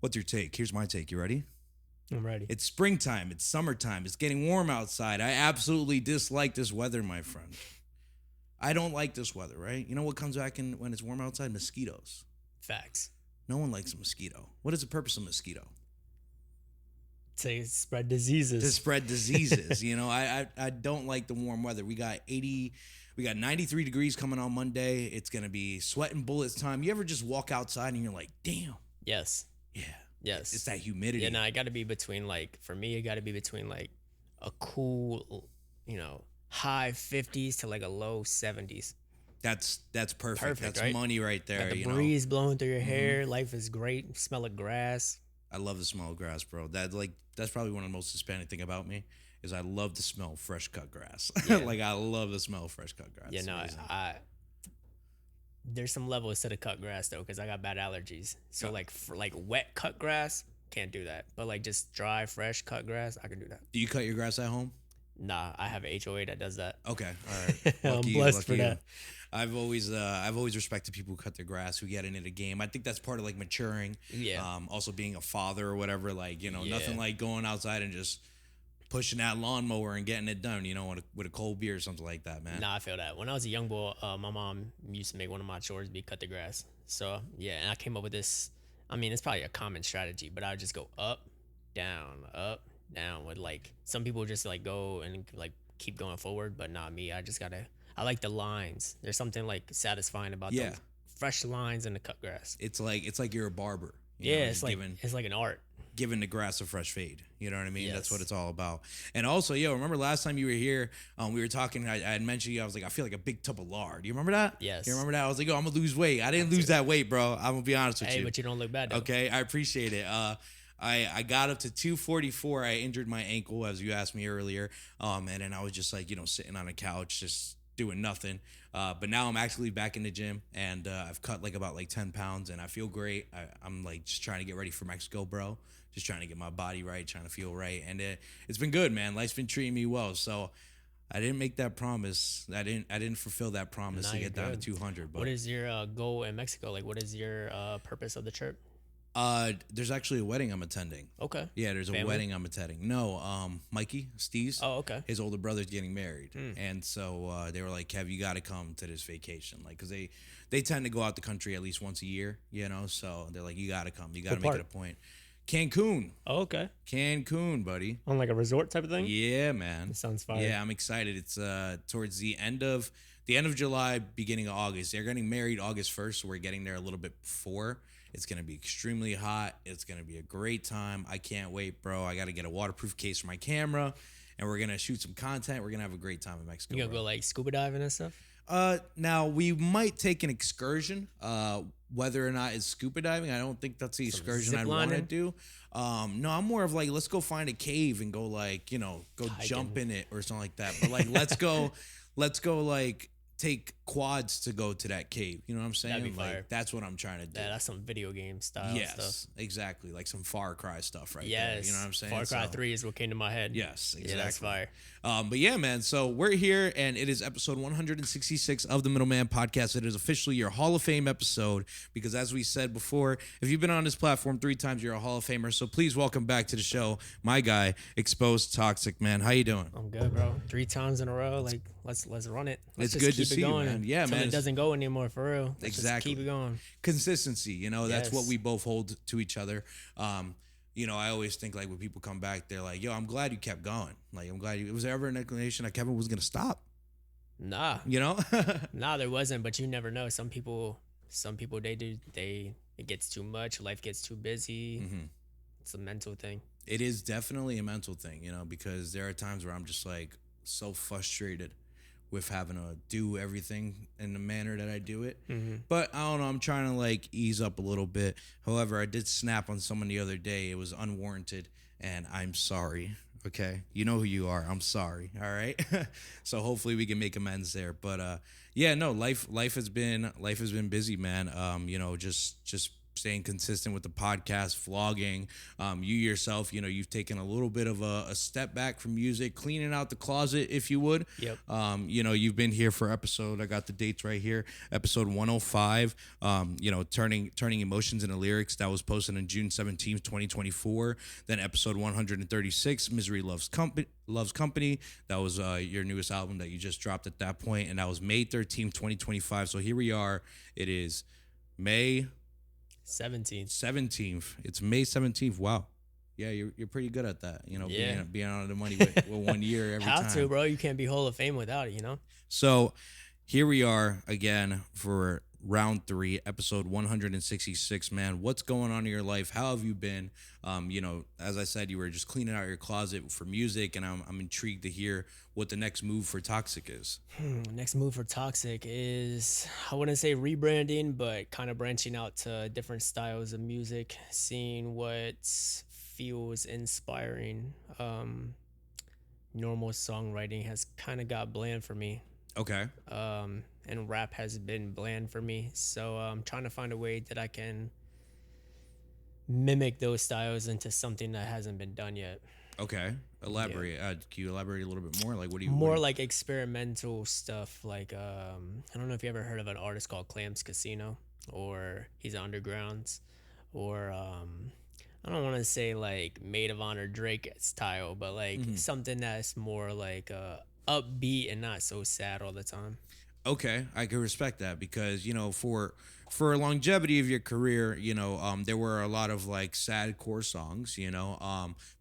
What's your take? Here's my take. You ready? I'm ready. It's springtime. It's summertime. It's getting warm outside. I absolutely dislike this weather, my friend. I don't like this weather, right? You know what comes back in when it's warm outside? Mosquitoes. Facts. No one likes a mosquito. What is the purpose of mosquito? To spread diseases. To spread diseases. I don't like the warm weather. We got 93 degrees coming on Monday. It's going to be sweating bullets time. You ever just walk outside and you're like, damn. Yes. Yeah. Yes. It's that humidity. Yeah, no, it got to be between for me, it got to be between a cool, high 50s to a low 70s. That's perfect. That's right? money right there. Got the breeze blowing through your hair. Life is great. Smell of grass. I love the smell of grass, bro. That's probably one of the most Hispanic thing about me is I love the smell of fresh cut grass. Yeah. I love the smell of fresh cut grass. Yeah, no, there's some levels to the cut grass though, because I got bad allergies. So for wet cut grass, can't do that. But just dry, fresh cut grass, I can do that. Do you cut your grass at home? Nah, I have an HOA that does that. Okay, all right. I'm blessed for that. I've always respected people who cut their grass, who get into the game. I think that's part of maturing. Yeah. Also being a father or whatever. Yeah. Nothing like going outside and just pushing that lawnmower and getting it done. With a cold beer or something like that, man. Nah, I feel that. When I was a young boy, my mom used to make one of my chores be cut the grass. So yeah, and I came up with this. I mean, it's probably a common strategy, but I would just go up, down, with some people just go and keep going forward, but not me. I like the lines. There's something satisfying about the fresh lines in the cut grass. It's like you're a barber. It's like an art. Giving the grass a fresh fade. You know what I mean? Yes. That's what it's all about. And also, remember last time you were here, we were talking, I had mentioned you, I was like, I feel like a big tub of lard. You remember that? Yes. You remember that? I was like, I'm going to lose weight. I didn't lose that weight, bro. I'm going to be honest with you. Hey, but you don't look bad, though. Okay, I appreciate it. I got up to 244. I injured my ankle, as you asked me earlier. And then I was just sitting on a couch, just doing nothing. But now I'm actually back in the gym, and I've cut about 10 pounds, and I feel great. I'm just trying to get ready for Mexico, bro. Just trying to get my body right, trying to feel right. And it's been good, man. Life's been treating me well. So I didn't make that promise. I didn't fulfill that promise to get down to 200. But what is your goal in Mexico? What is your purpose of the trip? There's actually a wedding I'm attending. Okay. Yeah, there's a wedding I'm attending. No, Mikey, Steve's. Oh, okay. His older brother's getting married. And so they were like, Kev, you got to come to this vacation. Because they tend to go out the country at least once a year, So they're like, you got to come. You got to make it a point. Cancun. Oh, okay. Cancun, buddy. On a resort type of thing? Yeah, man. That sounds fun. Yeah, I'm excited. It's towards the end of July, beginning of August. They're getting married August 1st, so we're getting there a little bit before. It's going to be extremely hot. It's going to be a great time. I can't wait, bro. I got to get a waterproof case for my camera, and we're going to shoot some content. We're going to have a great time in Mexico. You going to go scuba diving and stuff? Now, we might take an excursion. Whether or not it's scuba diving, I don't think that's the excursion I'd want to do. No, I'm more of let's go find a cave and go go hiking. Jump in it or something like that. But let's go take quads to go to that cave. You know what I'm saying? That'd be fire. That's what I'm trying to do. Yeah, that's some video game style yes, stuff. Exactly. Like some Far Cry stuff there. Yes. You know what I'm saying? Far Cry 3 is what came to my head. Yes, exactly. Yeah, that's fire. But yeah, man, so we're here, and it is episode 166 of the Middleman Podcast. It is officially your Hall of Fame episode, because as we said before, if you've been on this platform 3 times, you're a Hall of Famer. So please welcome back to the show, my guy, Exposed Toxicc, man. How you doing? I'm good, bro. 3 times in a row. Let's run it. It's good to see you, man. Yeah, man. It doesn't go anymore, for real. Let's exactly. Just keep it going. Consistency, that's what we both hold to each other. I always think when people come back, they're like, yo, I'm glad you kept going. I'm glad was there ever an inclination that Kevin was going to stop? Nah. Nah, there wasn't, but you never know. Some people it gets too much. Life gets too busy. Mm-hmm. It's a mental thing. It is definitely a mental thing, because there are times where I'm just so frustrated with having to do everything in the manner that I do it. Mm-hmm. But I don't know, I'm trying to ease up a little bit. However, I did snap on someone the other day. It was unwarranted, and I'm sorry. Okay, you know who you are. I'm sorry. All right. So hopefully we can make amends there. But yeah, no, life has been busy, man. Just staying consistent with the podcast, vlogging. You yourself, you've taken a little bit of a step back from music, cleaning out the closet, if you would. Yep. You've been here for episode, I got the dates right here, episode 105, turning emotions into lyrics. That was posted on June 17th, 2024. Then episode 136, Misery Loves Company. That was your newest album that you just dropped at that point, and that was May 13th, 2025. So here we are. It is May 17th. It's May 17th. Wow. Yeah, you're pretty good at that. Being on the money with 1 year every time. Have to, bro. You can't be Hall of Fame without it, So here we are again for round 3, episode 166, man. What's going on in your life? How have you been? As I said, you were just cleaning out your closet for music, and I'm intrigued to hear what the next move for Toxicc is. Next move for Toxicc is, I wouldn't say rebranding, but kind of branching out to different styles of music, seeing what feels inspiring. Normal songwriting has kind of got bland for me. Okay. And rap has been bland for me. So I'm trying to find a way that I can mimic those styles into something that hasn't been done yet. Okay. Elaborate. Yeah. Can you elaborate a little bit more? Like, what do you... More like experimental stuff. Like, I don't know if you ever heard of an artist called Clams Casino, or he's Undergrounds, or I don't want to say like Maid of Honor Drake style, but like something that's more like upbeat and not so sad all the time. Okay, I can respect that because for longevity of your career, there were a lot of like sad core songs,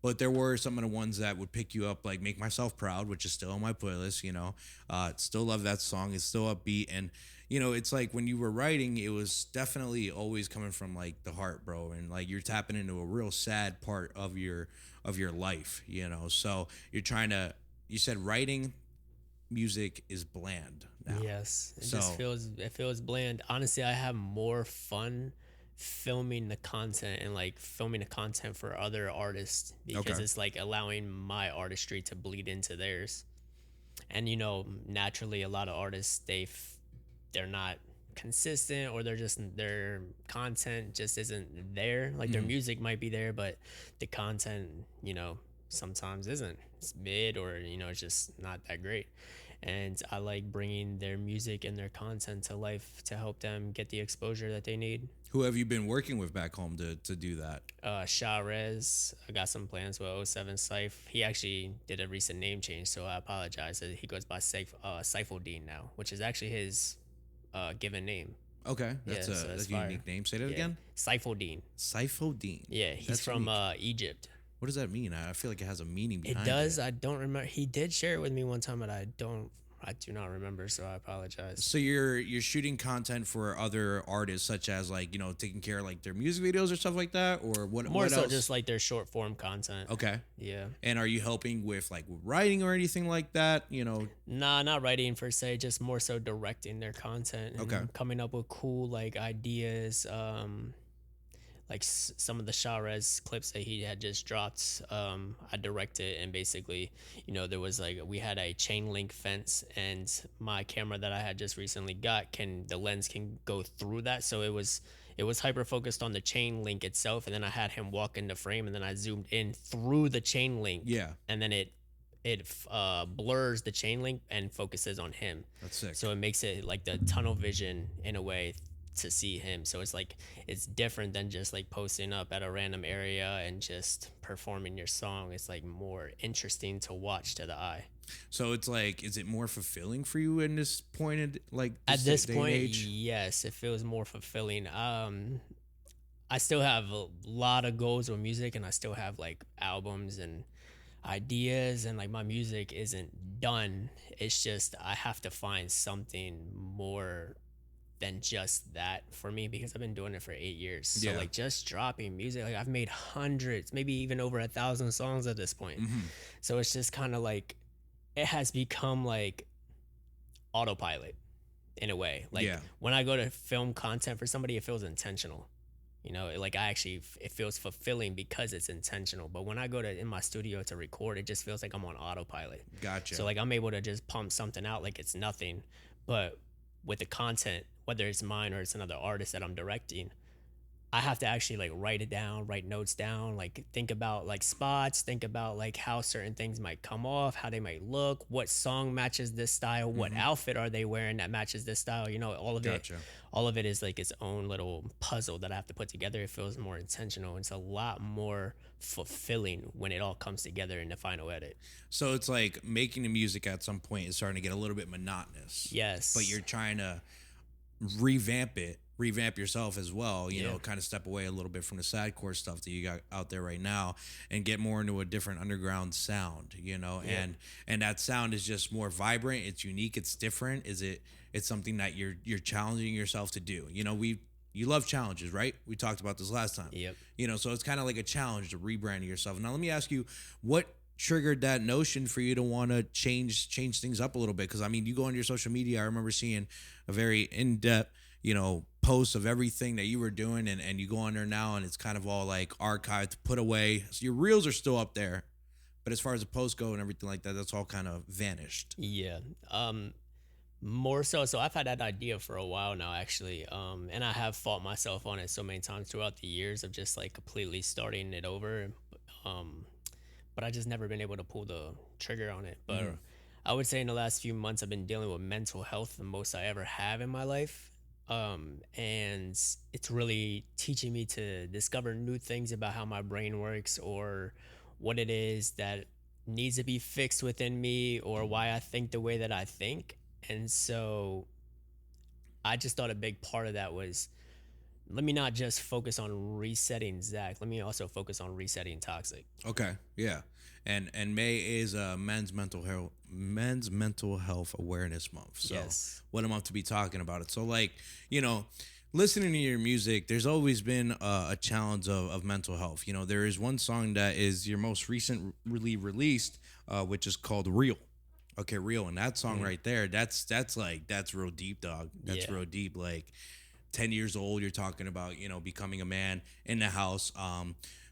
but there were some of the ones that would pick you up, like Make Myself Proud, which is still on my playlist. Still love that song. It's still upbeat, and it's like when you were writing, it was definitely always coming from like the heart, bro, and like you're tapping into a real sad part of your life, So you're trying to. You said writing music is bland now. Yes, it feels bland. Honestly, I have more fun filming the content and like filming the content for other artists because it's like allowing my artistry to bleed into theirs. And naturally, a lot of artists they're not consistent, or their content just isn't there. Like their music might be there, but the content sometimes isn't. It's mid, or it's just not that great. And I like bringing their music and their content to life to help them get the exposure that they need. Who have you been working with back home to do that? Sha Rez. I got some plans with oh 07 Syph. He actually did a recent name change, so I apologize. He goes by Seifuldin now, which is actually his given name. Okay, that's a unique name. Say that again. Seifuldin. Seifuldin. Yeah, he's from Egypt. What does that mean? I feel like it has a meaning behind it. It does. I don't remember. He did share it with me one time, but I do not remember, so I apologize. So you're shooting content for other artists, such as like taking care of like their music videos or stuff like that, or what? More so else? Just like their short form content. Okay. Yeah. And are you helping with like writing or anything like that? Nah, not writing per se. Just more so directing their content. And coming up with cool like ideas. Like some of the Sha Rez clips that he had just dropped, I directed, and basically, there was like, we had a chain link fence, and my camera that I had just recently got the lens can go through that. So it was hyper focused on the chain link itself, and then I had him walk in the frame, and then I zoomed in through the chain link. Yeah. And then it blurs the chain link and focuses on him. That's sick. So it makes it like the tunnel vision in a way to see him. So it's like, it's different than just like posting up at a random area and just performing your song. It's like more interesting to watch to the eye. So it's like, is it more fulfilling for you in this point at this point? Yes, it feels more fulfilling. I still have a lot of goals with music, and I still have like albums and ideas, and like my music isn't done. It's just I have to find something more than just that for me, because I've been doing it for 8 years. So like just dropping music, like I've made hundreds, maybe even over 1,000 songs at this point. So it's just kind of like, it has become like autopilot in a way. Like when I go to film content for somebody, it feels intentional. Like it feels fulfilling because it's intentional. But when I go in my studio to record, it just feels like I'm on autopilot. Gotcha. So like I'm able to just pump something out like it's nothing. But with the content, whether it's mine or it's another artist that I'm directing, I have to actually like write it down, write notes down, like think about like spots, think about like how certain things might come off, how they might look, what song matches this style, what Hmm. outfit are they wearing that matches this style. Gotcha. All of it is like its own little puzzle that I have to put together. It feels more intentional. It's a lot more fulfilling when it all comes together in the final edit. So it's like making the music at some point is starting to get a little bit monotonous, but Yes. you're trying to revamp yourself as well, Yeah. kind of step away a little bit from the sadcore stuff that you got out there right now and get more into a different underground sound, Yeah. and that sound is just more vibrant, it's unique, it's different. It's something that you're challenging yourself to do. You love challenges, right? We talked about this last time. Yep. So it's kind of like a challenge to rebrand yourself. Now let me ask you, what triggered that notion for you to want to change things up a little bit? Because I mean, you go on your social media, I remember seeing a very in-depth post of everything that you were doing, and you go on there now and it's kind of all like archived, put away. So your reels are still up there, but as far as the posts go and everything like that, that's all kind of vanished. Yeah. More so I've had that idea for a while now, actually. And I have fought myself on it so many times throughout the years of just like completely starting it over. Um, but I just never been able to pull the trigger on it. But Mm-hmm. I would say in the last few months, I've been dealing with mental health the most I ever have in my life. And it's really teaching me to discover new things about how my brain works, or what it is that needs to be fixed within me, or why I think the way that I think. And so I just thought a big part of that was, let me not just focus on resetting Zach. Let me also focus on resetting Toxic. Okay, yeah, and May is men's mental health awareness month. So Yes. what a month to be talking about it. So like you know, listening to your music, there's always been a challenge of mental health. There is one song that is your most recently released, which is called Real. Okay, Real, and that song Mhm. right there, that's real deep, dog. That's Yeah. real deep. Like 10 years old, you're talking about becoming a man in the house.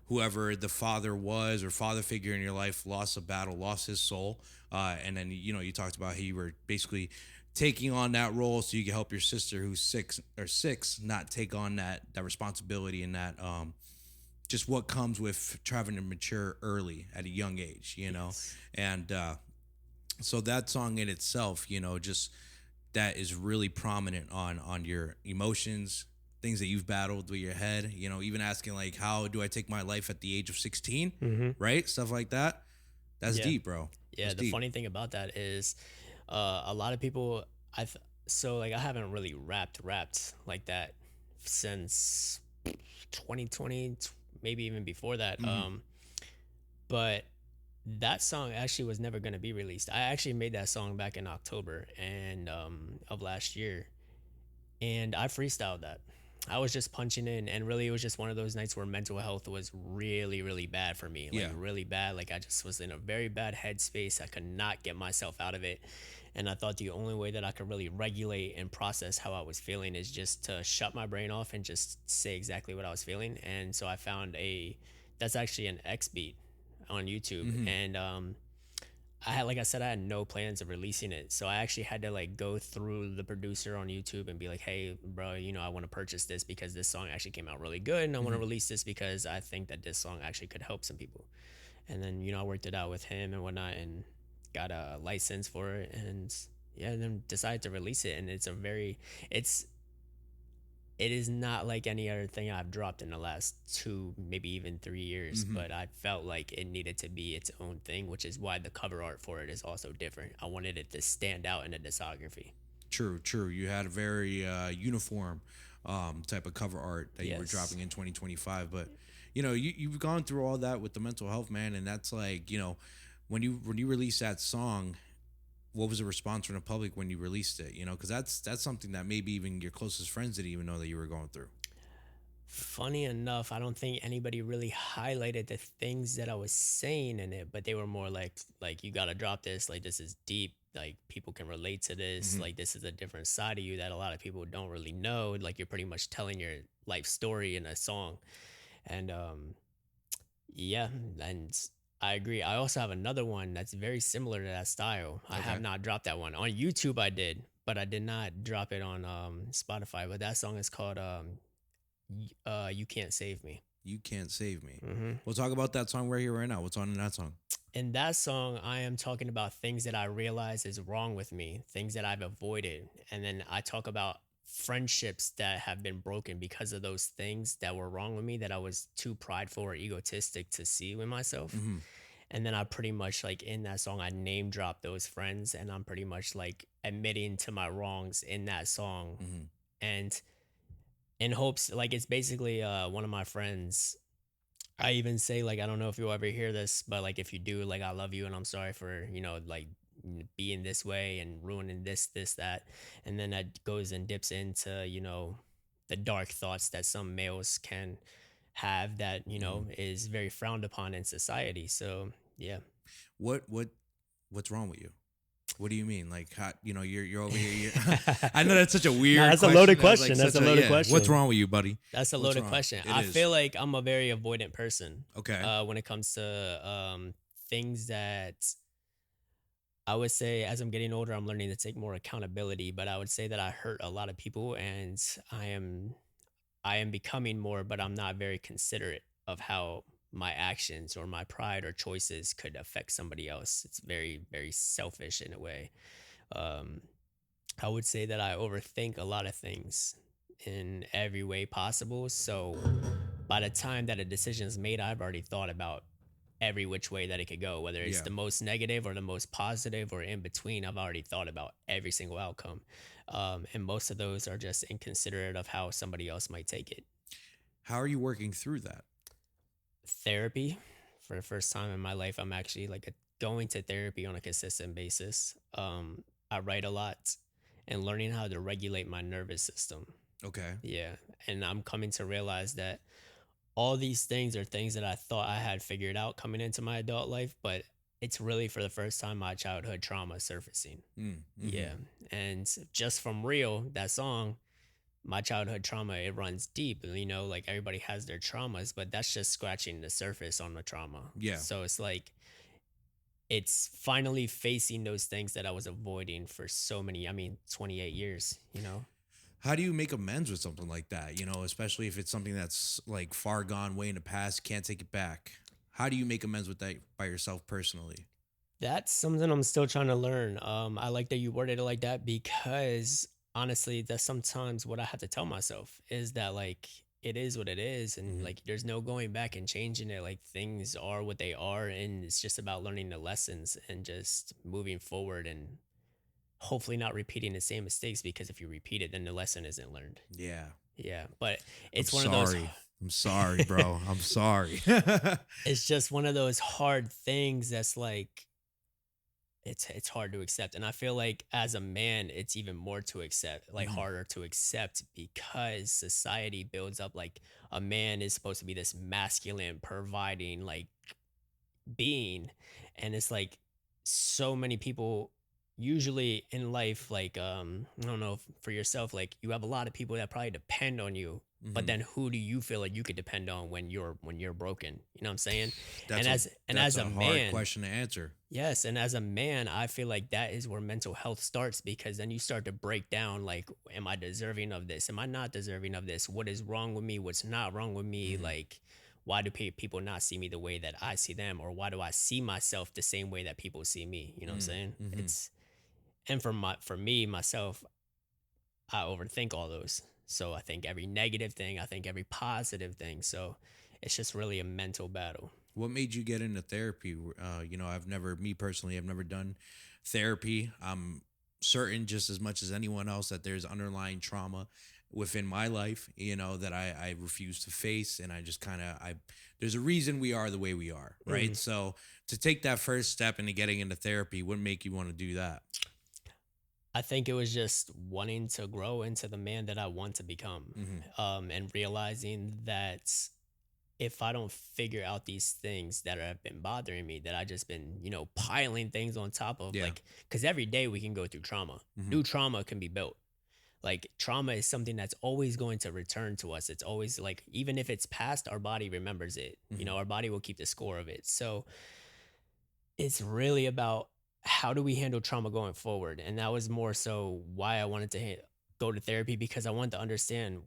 Whoever the father was or father figure in your life lost a battle, lost his soul, and then you talked about how you were basically taking on that role so you can help your sister who's six not take on that responsibility, and that just what comes with trying to mature early at a young age. Yes. And so that song in itself, just that is really prominent on your emotions, things that you've battled with your head. Even asking like, how do I take my life at the age of 16, Hmm. right? Stuff like that. That's Yeah. deep, bro. Yeah. That's The deep. funny thing about that is, a lot of people, I've, so like I haven't really rapped like that since 2020, maybe even before that. Hmm. But that song actually was never going to be released. I actually made that song back in October and of last year, and I freestyled that. I was just punching in, and really, it was just one of those nights where mental health was really, really bad for me. Like, Yeah. really bad. Like, I just was in a very bad headspace. I could not get myself out of it. And I thought the only way that I could really regulate and process how I was feeling is just to shut my brain off and just say exactly what I was feeling. And so I found that's actually an X beat on YouTube. Hmm. And I had, like I said, I had no plans of releasing it. So I actually had to like go through the producer on YouTube and be like, hey, bro, I want to purchase this because this song actually came out really good. And I want to Hmm. release this because I think that this song actually could help some people. And then, I worked it out with him and whatnot and got a license for it. And yeah, and then decided to release it. And it's, it is not like any other thing I've dropped in the last 2, maybe even 3 years, Hmm. but I felt like it needed to be its own thing, which is why the cover art for it is also different. I wanted it to stand out in the discography. True, true. You had a very uniform type of cover art that you were Yes. dropping in 2025, but you've gone through all that with the mental health, man, and that's like when you release that song, what was the response from the public when you released it? Because that's something that maybe even your closest friends didn't even know that you were going through. Funny enough, I don't think anybody really highlighted the things that I was saying in it, but they were more like you got to drop this, like this is deep, like people can relate to this, Hmm. like this is a different side of you that a lot of people don't really know, like you're pretty much telling your life story in a song. And yeah, and I agree. I also have another one that's very similar to that style. I have Okay. not dropped that one. On YouTube I did, but I did not drop it on Spotify. But that song is called You Can't Save Me. You Can't Save Me. Hmm. We'll talk about that song right here, right now. What's on in that song? In that song, I am talking about things that I realize is wrong with me, things that I've avoided. And then I talk about friendships that have been broken because of those things that were wrong with me that I was too prideful or egotistic to see with myself. Mm-hmm. And then I pretty much like in that song, I name drop those friends and I'm pretty much like admitting to my wrongs in that song. Mm-hmm. And in hopes, like it's basically one of my friends. I even say like I don't know if you'll ever hear this, but like if you do, like I love you and I'm sorry for like being this way and ruining this that, and then that goes and dips into the dark thoughts that some males can have that Mm-hmm. is very frowned upon in society. So yeah. What what's wrong with you? What do you mean? Like, how, you're over here. You're I know that's such a No, weird that's a question. loaded That's like question. That's such a loaded yeah. question. What's wrong with you, buddy? That's a What's loaded wrong? question. It I is. feel like I'm a very avoidant person. Okay. When it comes to things that I would say as I'm getting older, I'm learning to take more accountability. But I would say that I hurt a lot of people, and I am becoming more, but I'm not very considerate of how my actions or my pride or choices could affect somebody else. It's very, very selfish in a way. Um, I would say that I overthink a lot of things in every way possible. So by the time that a decision is made, I've already thought about every which way that it could go, whether it's Yeah. the most negative or the most positive or in between. I've already thought about every single outcome. And most of those are just inconsiderate of how somebody else might take it. How are you working through that? Therapy, for the first time in my life, I'm actually like going to therapy on a consistent basis. I write a lot and learning how to regulate my nervous system. Okay. Yeah. And I'm coming to realize that all these things are things that I thought I had figured out coming into my adult life, but it's really for the first time my childhood trauma surfacing. Mm-hmm. Yeah. And just from Real, that song, my childhood trauma, it runs deep. Like everybody has their traumas, but that's just scratching the surface on the trauma. Yeah. So it's like, it's finally facing those things that I was avoiding for so many, 28 years. How do you make amends with something like that? Especially if it's something that's like far gone, way in the past, can't take it back. How do you make amends with that by yourself personally? That's something I'm still trying to learn. I like that you worded it like that because honestly, that's sometimes what I have to tell myself is that like it is what it is, and Mm-hmm. like there's no going back and changing it. Like things are what they are, and it's just about learning the lessons and just moving forward and hopefully not repeating the same mistakes because if you repeat it, then the lesson isn't learned. Yeah. Yeah, but I'm it's one of those. sorry. I'm sorry, bro. I'm sorry. It's just one of those hard things that's like it's hard to accept, and I feel like as a man it's even more to accept, like Mhm. harder to accept because society builds up like a man is supposed to be this masculine providing like being, and it's like so many people usually in life like I don't know if for yourself like you have a lot of people that probably depend on you, but Mhm. then who do you feel like you could depend on when you're broken, you know what I'm saying? That's and a as and that's as a a hard man, question to answer. yes, and as a man, I feel like that is where mental health starts because then you start to break down like, am I deserving of this? Am I not deserving of this? What is wrong with me? What's not wrong with me? Mhm. Like, why do people not see me the way that I see them? Or why do I see myself the same way that people see me? You know what I'm Mm. saying? Mhm. And for me, myself, I overthink all those. So I think every negative thing, I think every positive thing. So it's just really a mental battle. What made you get into therapy? Me personally, I've never done therapy. I'm certain just as much as anyone else that there's underlying trauma within my life, that I refuse to face. And I just there's a reason we are the way we are, right? Mhm. So to take that first step into getting into therapy, what make you want to do that? I think it was just wanting to grow into the man that I want to become, Mm-hmm. and realizing that if I don't figure out these things that have been bothering me, that I just been, piling things on top of, Yeah. like, because every day we can go through trauma. Mm-hmm. New trauma can be built. Like trauma is something that's always going to return to us. It's always like, even if it's past, our body remembers it. Mm-hmm. Our body will keep the score of it. So it's really about how do we handle trauma going forward, and that was more so why I wanted to go to therapy because I wanted to understand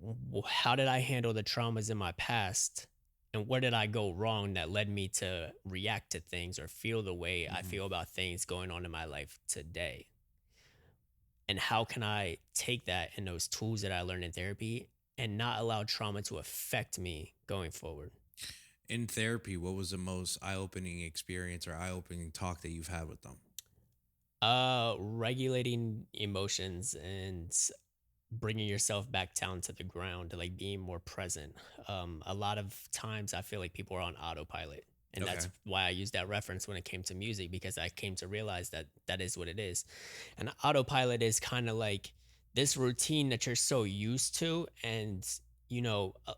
how did I handle the traumas in my past and where did I go wrong that led me to react to things or feel the way I Hmm. feel about things going on in my life today. And how can I take that and those tools that I learned in therapy and not allow trauma to affect me going forward? In therapy, what was the most eye-opening experience or eye-opening talk that you've had with them? Regulating emotions and bringing yourself back down to the ground, like being more present. A lot of times I feel like people are on autopilot. And Okay. that's why I used that reference when it came to music, because I came to realize that that is what it is. And autopilot is kind of like this routine that you're so used to. And,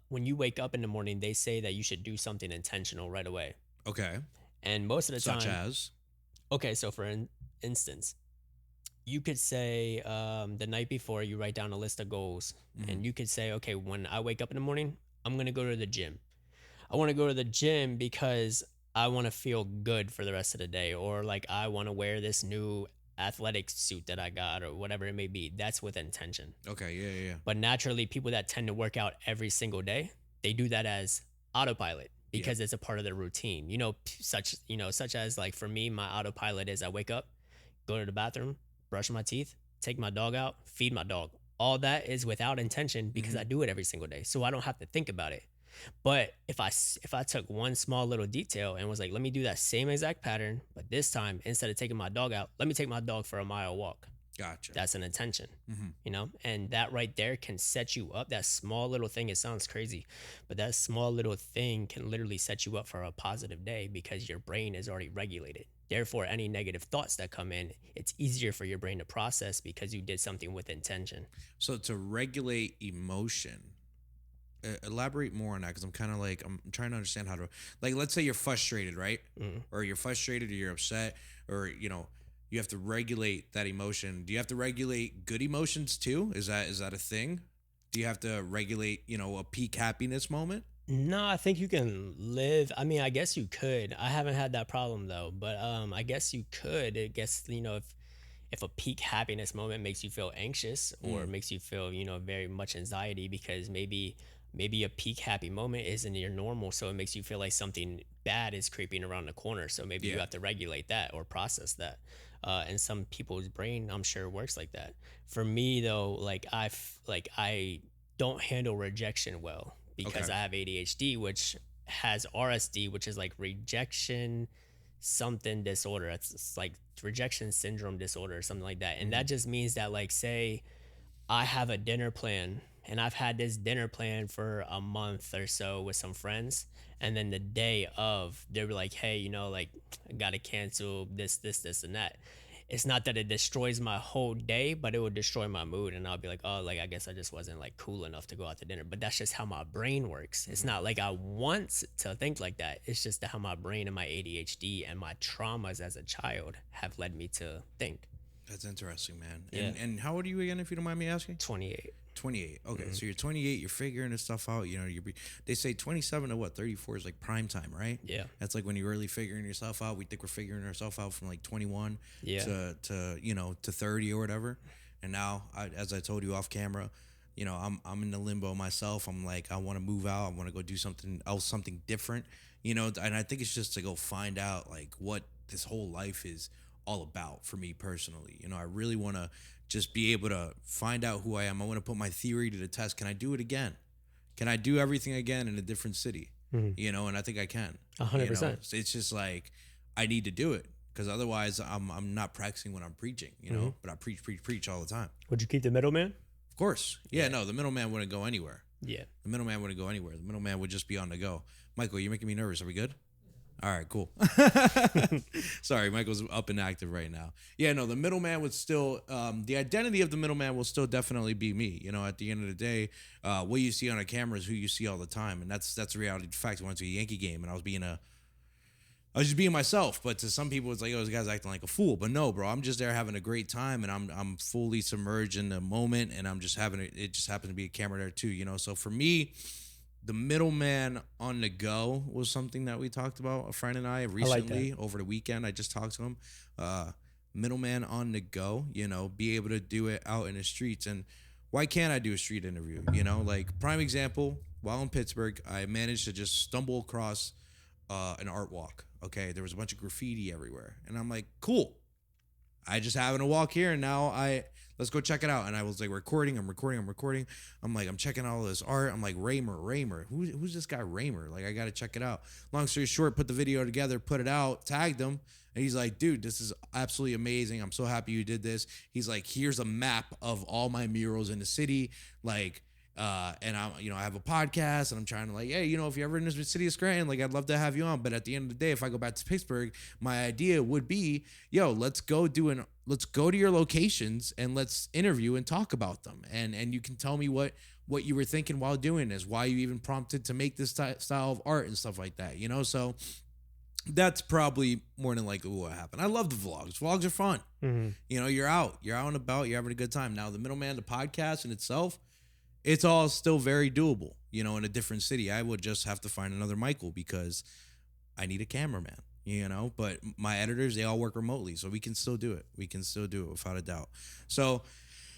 when you wake up in the morning, they say that you should do something intentional right away. Okay. And most of the Such time, as. okay, so for instance, you could say the night before you write down a list of goals, Hmm. and you could say, okay, when I wake up in the morning, I'm going to go to the gym. I want to go to the gym because I want to feel good for the rest of the day, or like I want to wear this new athletic suit that I got, or whatever it may be. That's with intention. Okay. Yeah. Yeah. But naturally, people that tend to work out every single day, they do that as autopilot Yeah. Yep. because it's a part of their routine. Such as like for me, my autopilot is I wake up, go to the bathroom, brush my teeth, take my dog out, feed my dog. All that is without intention because Hmm. I do it every single day. So I don't have to think about it. But if I took one small little detail and was like, let me do that same exact pattern, but this time instead of taking my dog out, let me take my dog for a mile walk. Gotcha. That's an intention, Hmm. and that right there can set you up. That small little thing, it sounds crazy, but that small little thing can literally set you up for a positive day because your brain is already regulated. Therefore, any negative thoughts that come in, it's easier for your brain to process because you did something with intention. So to regulate emotion, elaborate more on that because I'm kind of like I'm trying to understand how to, like, let's say you're frustrated, right? Mm. Or you're frustrated or you're upset or you have to regulate that emotion. Do you have to regulate good emotions too? Is that a thing? Do you have to regulate a peak happiness moment? No, I think you can live. I mean, I guess you could. I haven't had that problem though, but I guess you could. I guess if a peak happiness moment makes you feel anxious or Mm, makes you feel very much anxiety because maybe a peak happy moment isn't your normal, so it makes you feel like something bad is creeping around the corner, so maybe you yeah. have to regulate that or process that. And some people's brain, I'm sure, works like that. For me though, I don't handle rejection well because Okay. I have ADHD, which has RSD, which is like rejection something disorder. It's like rejection syndrome disorder or something like that. And Hmm. that just means that, like, say I have a dinner plan and I've had this dinner plan for a month or so with some friends. And then the day of, they were like, hey, like, I got to cancel this, and that. It's not that it destroys my whole day, but it would destroy my mood. And I'll be like, oh, like, I guess I just wasn't like cool enough to go out to dinner. But that's just how my brain works. It's Hmm. not like I want to think like that. It's just how my brain and my ADHD and my traumas as a child have led me to think. That's interesting, man. Yeah. And how old are you again, if you don't mind me asking? 28. 28. Okay, Mhm. so you're 28. You're figuring this stuff out. They say 27 to what 34 is like prime time, right? Yeah. That's like when you're really figuring yourself out. We think we're figuring ourselves out from like 21 Yeah. to 30 or whatever. And now, as I told you off camera, I'm in the limbo myself. I'm like, I want to move out. I want to go do something else, something different. And I think it's just to go find out like what this whole life is all about for me personally. I really want to just be able to find out who I am. I want to put my theory to the test. Can I do it again? Can I do everything again in a different city? Mhm. And I think I can. 100%. So it's just like I need to do it because otherwise I'm not practicing what I'm preaching. Mhm. But I preach all the time. Would you keep the middleman? Of course, yeah. Yeah. No, the middleman wouldn't go anywhere. Yeah. The middleman wouldn't go anywhere. The middleman would just be on the go. Michael, you're making me nervous. Are we good? All right, cool. Sorry, Michael's up and active right now. Yeah, no, the middleman would still, the identity of the middleman will still definitely be me. At the end of the day, what you see on a camera is who you see all the time, and that's the reality. In fact, I went to a Yankee game and I was just being myself. But to some people, it's like, oh, this guy's acting like a fool. But no, bro, I'm just there having a great time, and I'm fully submerged in the moment, and I'm just having it. It just happens to be a camera there too. So for me, the middleman on the go was something that we talked about, a friend and I I like that. recently over the weekend. I just talked to him. Middleman on the go, be able to do it out in the streets. And why can't I do a street interview? You know, like prime example, while in Pittsburgh, I managed to just stumble across an art walk. Okay, there was a bunch of graffiti everywhere, and I'm like, cool. I just happened to walk here, and now let's go check it out. And I was like recording. I'm recording. I'm like, I'm checking all this art. I'm like, Raymer. Who's this guy Raymer? Like, I got to check it out. Long story short, put the video together, put it out, tagged him. And he's like, dude, this is absolutely amazing. I'm so happy you did this. He's like, here's a map of all my murals in the city. Like, and I have a podcast and I'm trying to like, hey, if you're ever in the city of Scranton, like I'd love to have you on. But at the end of the day, if I go back to Pittsburgh, my idea would be, let's go to your locations and let's interview and talk about them. And you can tell me what you were thinking while doing this, why you even prompted to make this style of art and stuff like that, So that's probably more than likely what happened. I love the vlogs. Vlogs are fun. Mm-hmm. You're out and about, you're having a good time. Now the Middleman, the podcast in itself, it's all still very doable, in a different city. I would just have to find another Michael because I need a cameraman, but my editors, they all work remotely, so we can still do it. Without a doubt. So,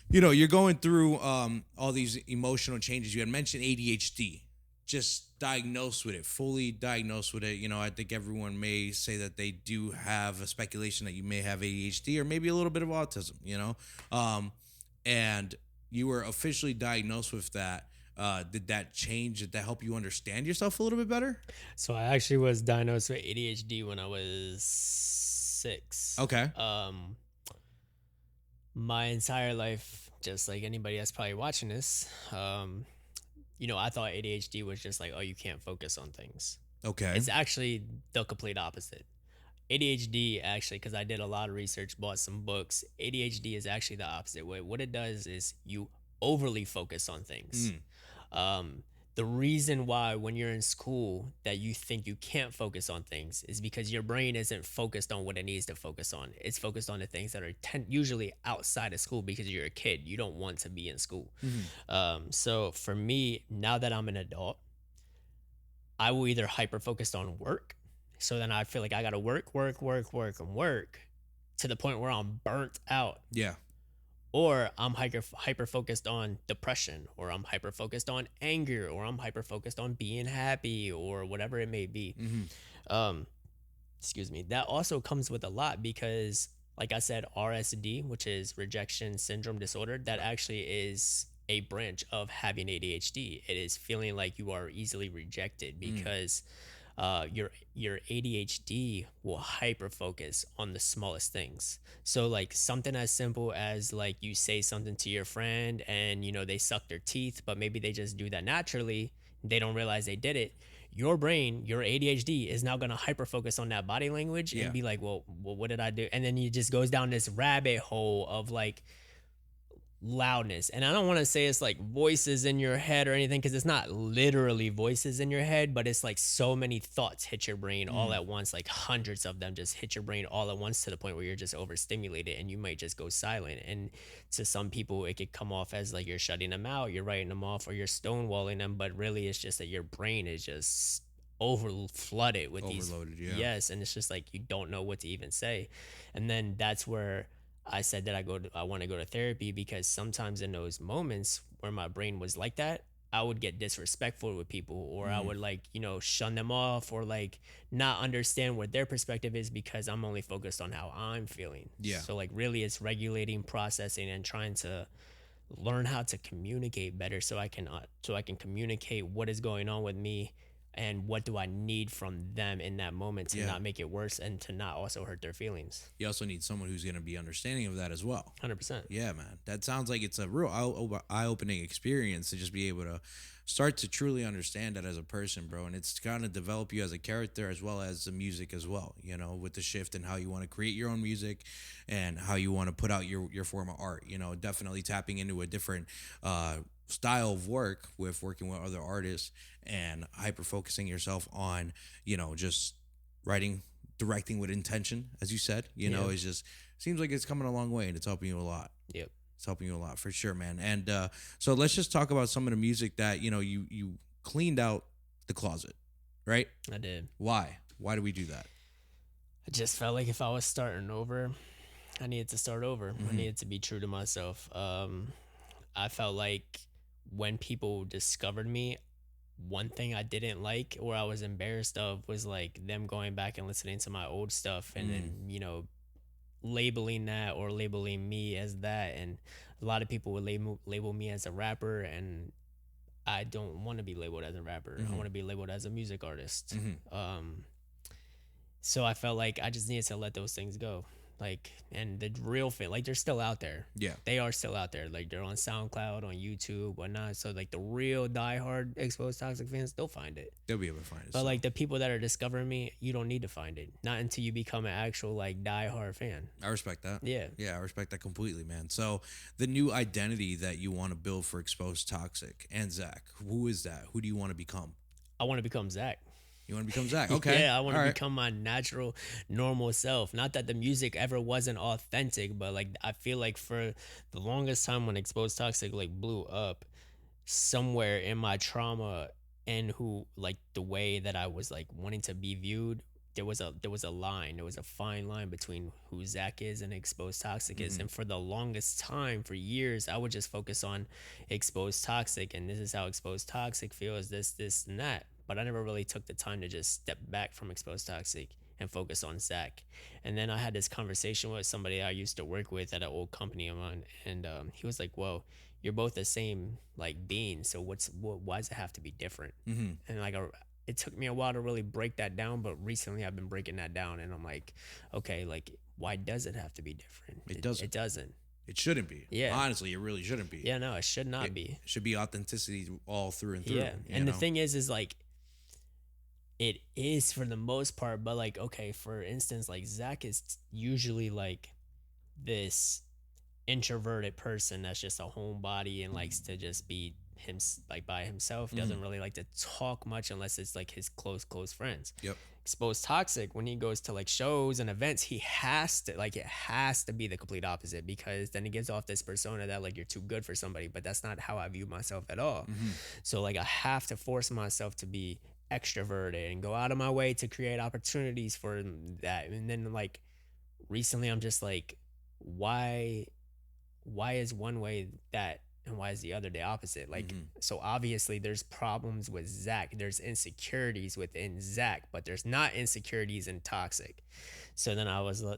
you're going through all these emotional changes. You had mentioned ADHD, just diagnosed with it, fully diagnosed with it. I think everyone may say that they do have a speculation that you may have ADHD or maybe a little bit of autism, and you were officially diagnosed with that. Did that change? Did that help you understand yourself a little bit better? So I actually was diagnosed with ADHD when I was 6. Okay. My entire life, just like anybody that's probably watching this, I thought ADHD was just like, oh, you can't focus on things. Okay. It's actually the complete opposite. ADHD, actually, because I did a lot of research, bought some books. ADHD is actually the opposite way. What it does is you overly focus on things. The reason why when you're in school that you think you can't focus on things is because your brain isn't focused on what it needs to focus on. It's focused on the things that are usually outside of school because you're a kid. You don't want to be in school. So for me, now that I'm an adult, I will either hyper focused on work. So then I feel like I got to work to the point where I'm burnt out. Yeah. Or I'm hyper focused on depression, or I'm hyper focused on anger, or I'm hyper focused on being happy, or whatever it may be. Excuse me. That also comes with a lot because, like I said, RSD, which is rejection syndrome disorder, that actually is a branch of having ADHD. It is feeling like you are easily rejected because your ADHD will hyper focus on the smallest things. So like something as simple as like you say something to your friend and they suck their teeth, but maybe they just do that naturally. They don't realize they did it. Your brain, your ADHD is now going to hyper focus on that body language and be like, well, what did I do? And then it just goes down this rabbit hole of like loudness. And I don't want to say it's like voices in your head or anything, because it's not literally voices in your head, but it's like so many thoughts hit your brain all at once, like hundreds of them just hit your brain all at once to the point where you're just overstimulated and you might just go silent. And to some people it could come off as like you're shutting them out, you're writing them off, or you're stonewalling them, but really it's just that your brain is just flooded with overloaded. Yes, and it's just like you don't know what to even say. And then that's where I said that I want to go to therapy, because sometimes in those moments where my brain was like that, I would get disrespectful with people, or I would like, shun them off, or like not understand what their perspective is because I'm only focused on how I'm feeling. Yeah. So like really it's regulating, processing, and trying to learn how to communicate better so I can communicate what is going on with me and what do I need from them in that moment to not make it worse and to not also hurt their feelings. You also need someone who's going to be understanding of that as well. 100%. Yeah, man. That sounds like it's a real eye-opening experience to just be able to start to truly understand that as a person, bro. And it's going to develop you as a character as well as the music as well, with the shift and how you want to create your own music and how you want to put out your form of art, definitely tapping into a different style of work with working with other artists and hyper focusing yourself on just writing, directing with intention, as you said. It's just seems like it's coming a long way and it's helping you a lot. Yep, it's helping you a lot for sure, man. And so let's just talk about some of the music that you cleaned out the closet, right? I did. Why do we do that? I just felt like if I was starting over, I needed to start over. I needed to be true to myself. I felt like when people discovered me, one thing I didn't like or I was embarrassed of was like them going back and listening to my old stuff and Mm, then, labeling that or labeling me as that. And a lot of people would label me as a rapper, and I don't want to be labeled as a rapper. I mm-hmm, want to be labeled as a music artist. mm-hmm. So I felt like I just needed to let those things go. Like, and the real fit, like, they're still out there. Yeah. They are still out there. Like, they're on SoundCloud, on YouTube, whatnot. So, like, the real diehard Exposed Toxic fans, they'll find it. They'll be able to find it. But, So. like, the people that are discovering me, you don't need to find it. Not until you become an actual, like, diehard fan. I respect that. Yeah. Yeah, I respect that completely, man. So the new identity that you want to build for Exposed Toxic and Zach, who is that? Who do you want to become? I want to become Zach. You want to become Zach? Okay. Yeah, I want to All right. become my natural, normal self. Not that the music ever wasn't authentic, but like I feel like for the longest time when Exposed Toxic like blew up, somewhere in my trauma and who like the way that I was like wanting to be viewed, there was a fine line between who Zach is and Exposed Toxic is. Mhm. And for the longest time, for years, I would just focus on Exposed Toxic and this is how Exposed Toxic feels, this, and that. But I never really took the time to just step back from Exposed Toxic and focus on Zach. And then I had this conversation with somebody I used to work with at an old company of mine, and he was like, "Whoa, you're both the same like being. So why does it have to be different?" Mm-hmm. And like it took me a while to really break that down, but recently I've been breaking that down, and I'm like, okay, like why does it have to be different? It doesn't. It doesn't. It shouldn't be. Yeah. Honestly, it really shouldn't be. Yeah, no, it should not It be. should be authenticity all through and through. Yeah, and the thing is like it is for the most part, but like okay, for instance, like Zach is usually like this introverted person that's just a homebody and likes to just be him like by himself. Doesn't really like to talk much unless it's like his close friends. Yep. Exposed Toxic, when he goes to like shows and events, he has to like it has to be the complete opposite, because then he gives off this persona that like you're too good for somebody, but that's not how I view myself at all. Mm-hmm. So like I have to force myself to be extroverted and go out of my way to create opportunities for that. And then like recently I'm just like, why is one way that and why is the other the opposite? Like, Mm-hmm. so obviously there's problems with Zach, there's insecurities within Zach, but there's not insecurities in Toxic. So then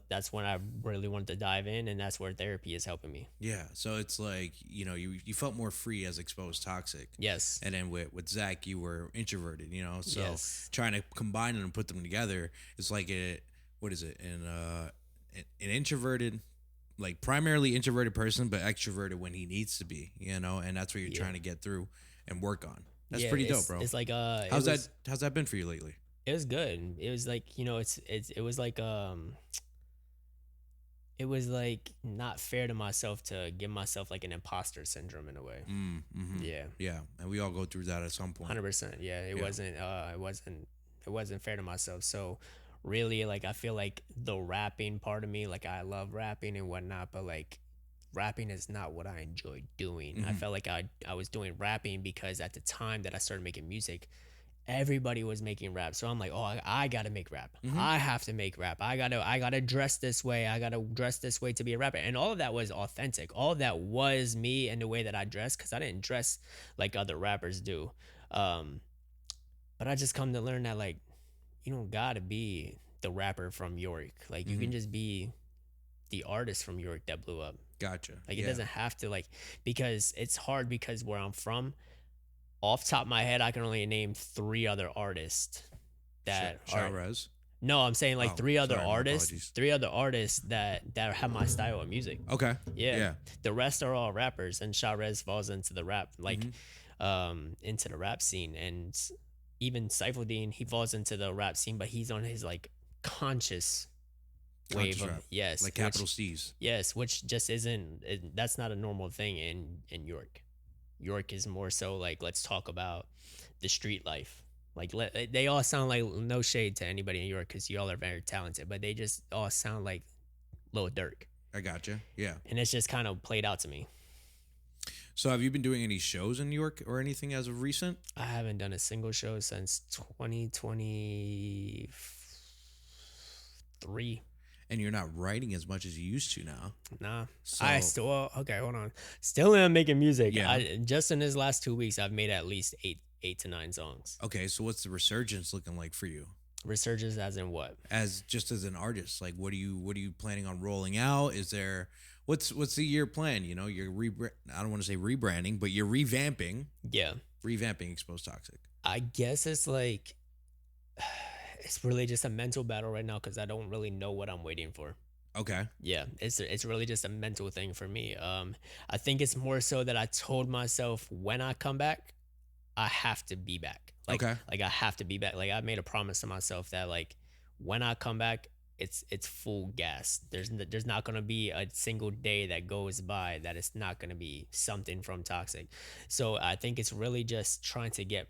that's when I really wanted to dive in, and that's where therapy is helping me. Yeah. So it's like, you felt more free as Exposed Toxic. Yes. And then with Zach, you were introverted, So Yes. trying to combine them and put them together, it's like what is it? An introverted, like primarily introverted person, but extroverted when he needs to be, and that's what you're trying to get through and work on. That's pretty dope, bro. It's like how's that been for you lately? It was good. It was like, it was like not fair to myself to give myself like an imposter syndrome in a way. Mm-hmm. Yeah, and we all go through that at some point. 100%. Yeah, it wasn't fair to myself. So really, like I feel like the rapping part of me, like I love rapping and whatnot, but like rapping is not what I enjoy doing. I felt like I was doing rapping because at the time that I started making music, everybody was making rap. So I'm like, oh, I gotta make rap. I have to make rap. I gotta dress this way. I gotta dress this way to be a rapper. And all of that was authentic. All of that was me and the way that I dress, because I didn't dress like other rappers do. But I just come to learn that like you don't gotta be the rapper from York. Like you can just be the artist from York that blew up. Gotcha. Like it doesn't have to like, because it's hard, because where I'm from, off the top of my head, I can only name 3 other artists that are. Chavez. No, I'm saying like 3 other sorry, my artists, apologies. 3 other artists that have my style of music. Okay. Yeah. The rest are all rappers, and Chavez falls into the rap, like into the rap scene, and even Saifuddin, he falls into the rap scene, but he's on his like conscious wave of rap. yes, Like capital C's. Yes, which just that's not a normal thing in York. York is more so like, let's talk about the street life. Like they all sound like, no shade to anybody in York, because y'all are very talented, but they just all sound like Lil Durk. I gotcha. Yeah. And it's just kind of played out to me. So have you been doing any shows in New York or anything as of recent? I haven't done a single show since 2023. And you're not writing as much as you used to now. Nah, I So still okay. Hold on, still am making music. yeah. I just in this last 2 weeks, I've made at least eight to nine songs. Okay, so what's the resurgence looking like for you? Resurgence as in what? As just as an artist, like what are you planning on rolling out? Is there what's the year plan? You know, I don't want to say rebranding, but you're Yeah, revamping Exposed Toxic. I guess it's like it's really just a mental battle right now because I don't really know what I'm waiting for. Okay. Yeah, it's really just a mental thing for me. I think it's more so that I told myself when I come back, I have to be back. Okay. Like I have to be back. Like I made a promise to myself that like when I come back, it's full gas. There's not gonna be a single day that goes by that it's not gonna be something from Toxic. So I think it's really just trying to get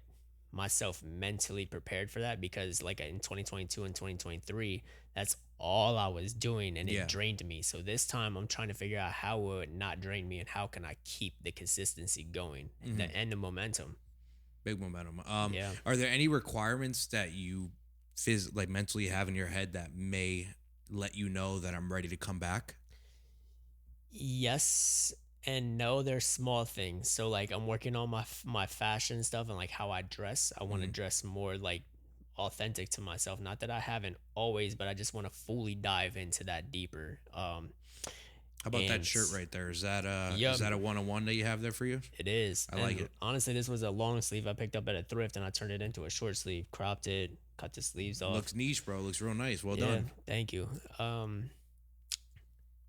myself mentally prepared for that because like in 2022 and 2023 that's all I was doing and it Yeah. drained me. So this time I'm trying to figure out how will it not drain me and how can I keep the consistency going Hmm. and the momentum. Big momentum. Yeah. Are there any requirements that you like mentally have in your head that may let you know that I'm ready to come back? Yes and no, they're small things. So like I'm working on my fashion stuff and like how I dress. I want to Hmm. dress more like authentic to myself. Not that I haven't always, but I just want to fully dive into that deeper. How about that And shirt right there? Is yep, that a one-on-one that you have there for you? it is. I like And it. honestly, this was a long sleeve I picked up at a thrift and I turned it into a short sleeve, cropped it, cut the sleeves off. Looks niche, bro. Looks real nice. Well Yeah, done. thank you.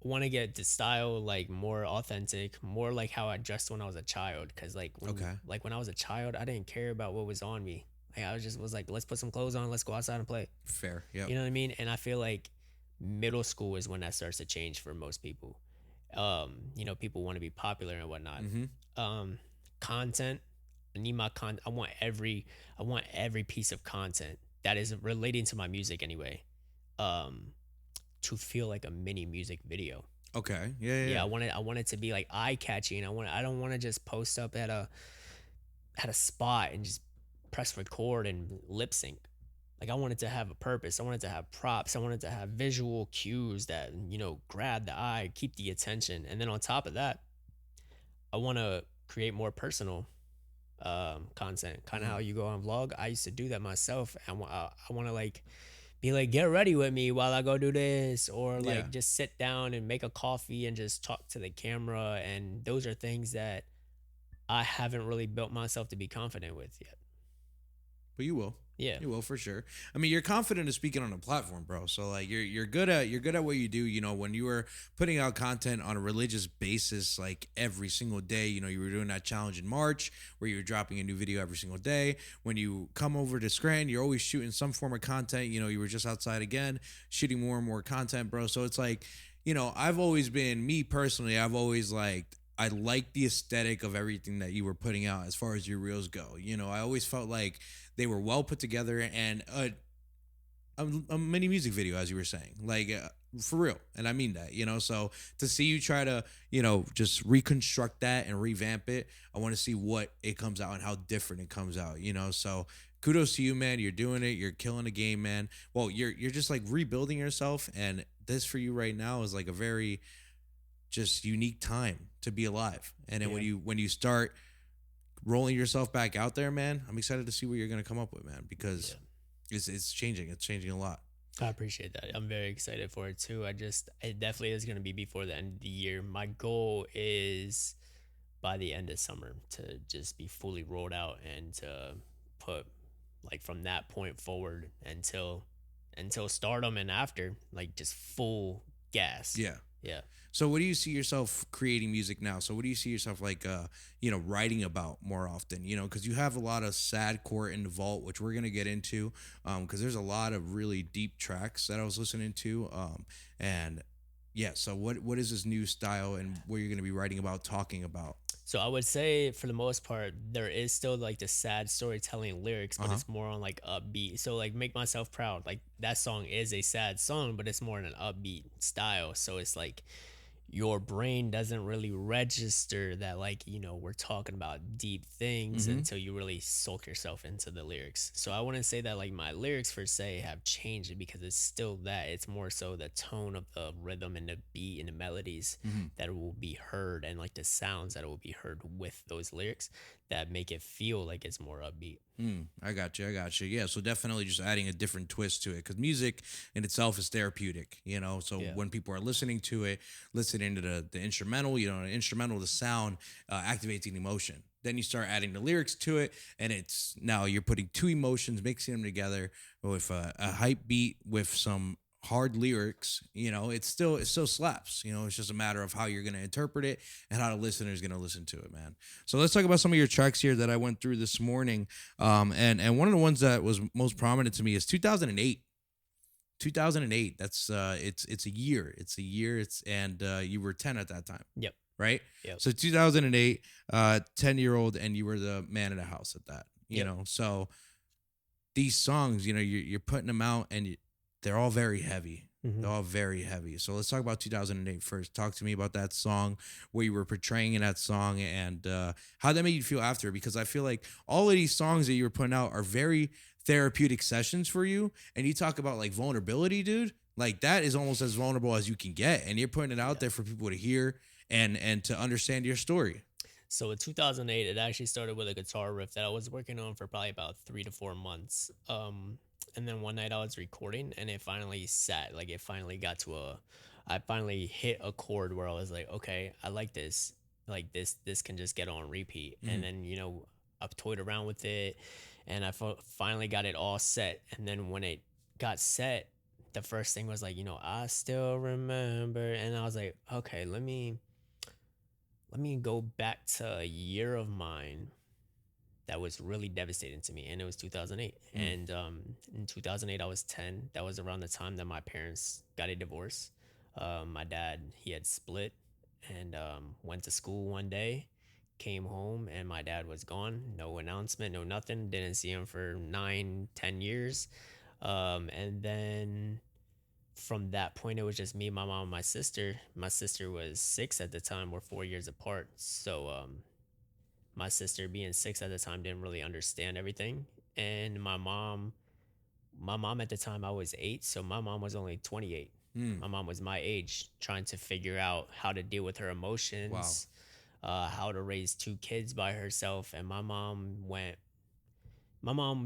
Want to get the style like more authentic, more like how I dressed when I was a child. Cause Okay. like when I was a child, I didn't care about what was on me. Like I was like, let's put some clothes on, let's go outside and play. Fair. Yep. You know what I mean? And I feel like middle school is when that starts to change for most people. People want to be popular and whatnot. Mm-hmm. Um, Content. I need my con. I want every piece of content that is relating to my music anyway. Um, to feel like a mini music video. Okay. Yeah. Yeah. Yeah, Yeah. I want it to be like eye catchy, and I don't want to just post up at a spot and just press record and lip sync. Like I want it to have a purpose. I want it to have props. I want it to have visual cues that grab the eye, keep the attention, and then on top of that, I want to create more personal content. Kind of Mm-hmm. how you go on vlog. I used to do that myself, and I want to like be like, get ready with me while I go do this, or Yeah. like just sit down and make a coffee and just talk to the camera. And those are things that I haven't really built myself to be confident with yet. But you will. Yeah. You will for sure. I mean, you're confident of speaking on a platform, bro. So like you're good at what you do. You know, when you were putting out content on a religious basis, like every single day, you were doing that challenge in March where you were dropping a new video every single day. When you come over to Scranton, you're always shooting some form of content. You were just outside again, shooting more and more content, bro. So it's like, I've always been me personally. I've always I like the aesthetic of everything that you were putting out as far as your reels go. I always felt like they were well put together and a mini music video, as you were saying, like for real. And I mean that, so to see you try to, just reconstruct that and revamp it, I want to see what it comes out and how different it comes out, so kudos to you, man. You're doing it. You're killing the game, man. Well, you're just like rebuilding yourself. And this for you right now is like a very just unique time to be alive. And then Yeah. when you start rolling yourself back out there, man, I'm excited to see what you're gonna come up with, man, because it's changing. It's changing a lot. I appreciate that. I'm very excited for it too. It definitely is going to be before the end of the year. My goal is by the end of summer to just be fully rolled out and to put like from that point forward until stardom and after like just full gas. Yeah. Yeah. So what do you see yourself creating music now? So what do you see yourself like writing about more often? Because you have a lot of sad core in the vault, which we're gonna get into. Because there's a lot of really deep tracks that I was listening to. And yeah, so what is this new style and what you're gonna be writing about, talking about? So I would say for the most part, there is still like the sad storytelling lyrics, but Uh-huh. it's more on like upbeat. So like Make Myself Proud, like that song is a sad song, but it's more in an upbeat style. So it's like your brain doesn't really register that, like, we're talking about deep things Mm-hmm. until you really soak yourself into the lyrics. So I wouldn't say that like my lyrics per se have changed, because it's still that. It's more so the tone of the rhythm and the beat and the melodies Mm-hmm. that will be heard, and like the sounds that will be heard with those lyrics, that make it feel like it's more upbeat. I got you. I got you. Yeah. So definitely just adding a different twist to it, because music in itself is therapeutic, you know. So Yeah. when people are listening to it, listening to the instrumental, you know, the instrumental, the sound activates an emotion. Then you start adding the lyrics to it, and it's now you're putting two emotions, mixing them together with a hype beat with some hard lyrics. You know, it still slaps. You know, it's just a matter of how you're gonna interpret it and how the listener is gonna listen to it, man. So let's talk about some of your tracks here that I went through this morning. And one of the ones that was most prominent to me is 2008. 2008. That's it's a year. It's a year. It's and you were 10 at that time, Yep. right? Yep. So 2008, 10-year-old, and you were the man of the house at that. You Yep. know, so these songs, you know, you're putting them out, and they're all very heavy. Hmm. They're all very heavy. So let's talk about 2008 first. Talk to me about that song, where you were portraying in that song, and how that made you feel after. Because I feel like all of these songs that you were putting out are very therapeutic sessions for you. And you talk about like vulnerability, dude. Like that is almost as vulnerable as you can get, and you're putting it out Yeah. there for people to hear and to understand your story. So in 2008, it actually started with a guitar riff that I was working on for probably about 3 to 4 months. And then one night I was recording, and it finally sat. Like it finally got to I finally hit a chord where I was like, okay, I like this. Like this can just get on repeat. And Mhm. then I toyed around with it, and I finally got it all set. And then when it got set, the first thing was like, I still remember, and I was like, okay, let me go back to a year of mine that was really devastating to me, and it was 2008. Mm. And in 2008 I was 10. That was around the time that my parents got a divorce. My dad, he had split, and went to school one day, came home, and my dad was gone. No announcement, no nothing. Didn't see him for 9, 10 years. And then from that point, it was just me, my mom, and my sister. My sister was 6 at the time. We're 4 years apart. So my sister, being 6 at the time, didn't really understand everything. And my mom at the time, I was 8, so my mom was only 28. Mm. My mom was my age, trying to figure out how to deal with her Wow. emotions, how to raise 2 kids by herself. And my mom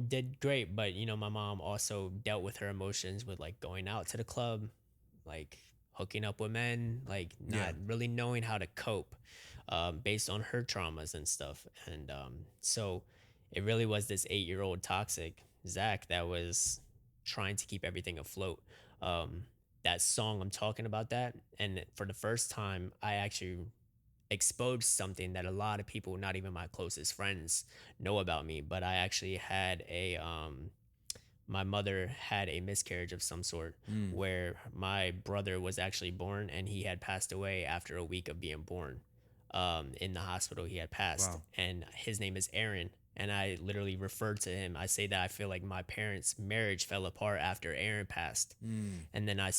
did great, but my mom also dealt with her emotions with like going out to the club, like hooking up with men, like Yeah. not really knowing how to cope, based on her traumas and stuff. And so it really was this 8-year-old toxic Zach that was trying to keep everything afloat. Um, that song, I'm talking about that. And for the first time, I actually exposed something that a lot of people, not even my closest friends, know about me. But I actually had my mother had a miscarriage of some sort, Mm. where my brother was actually born, and he had passed away after a week of being born. In the hospital, he had passed, Wow. and his name is Aaron. And I literally referred to him. I say that I feel like my parents' marriage fell apart after Aaron passed. Mm. And then I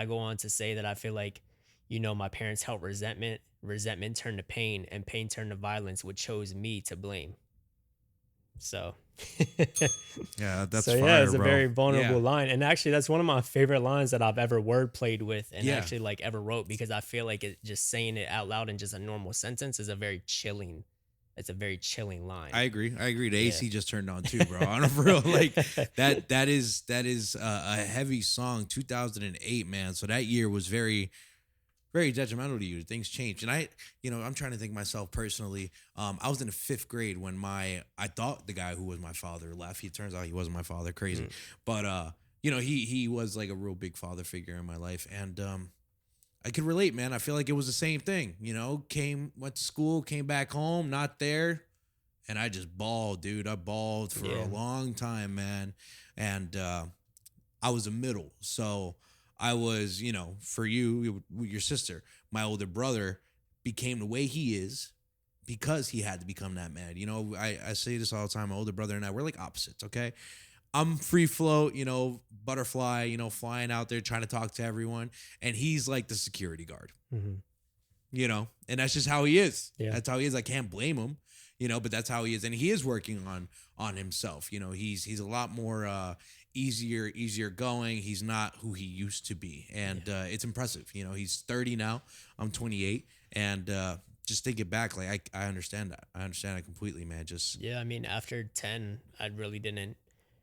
go on to say that I feel like, my parents held resentment turned to pain, and pain turned to violence, which chose me to blame. So, Yeah, that's so yeah, fire, it's a bro. very Yeah. vulnerable line, and actually, that's one of my favorite lines that I've ever word played with, and Yeah. actually like ever wrote, because I feel like it just saying it out loud in just a normal sentence is a very chilling. It's a very chilling line. I agree. I agree. The Yeah. AC just turned on too, bro. On a real like that is a heavy song. 2008, man. So that year was very very detrimental to you. Things changed, and I'm trying to think myself personally. I was in the 5th grade when I thought the guy who was my father left. He turns out he wasn't my father. Crazy, Mm. but he was like a real big father figure in my life, and I could relate, man. I feel like it was the same thing. Went to school, came back home, not there, and I just bawled, dude. I bawled for a Yeah. long time, man, and I was a middle, so I was, for you, your sister, my older brother became the way he is because he had to become that man. I say this all the time. My older brother and I, we're like opposites, okay? I'm free float, butterfly, flying out there trying to talk to everyone, and he's like the security guard. Mhm. and that's just how he is. Yeah. That's how he is. I can't blame him, but that's how he is. And he is working on himself. He's a lot more easier going. He's not who he used to be. And it's impressive. He's 30 now. I'm 28. And just thinking back, like I understand that. I understand it completely, man. Just Yeah, I mean, after 10, I really didn't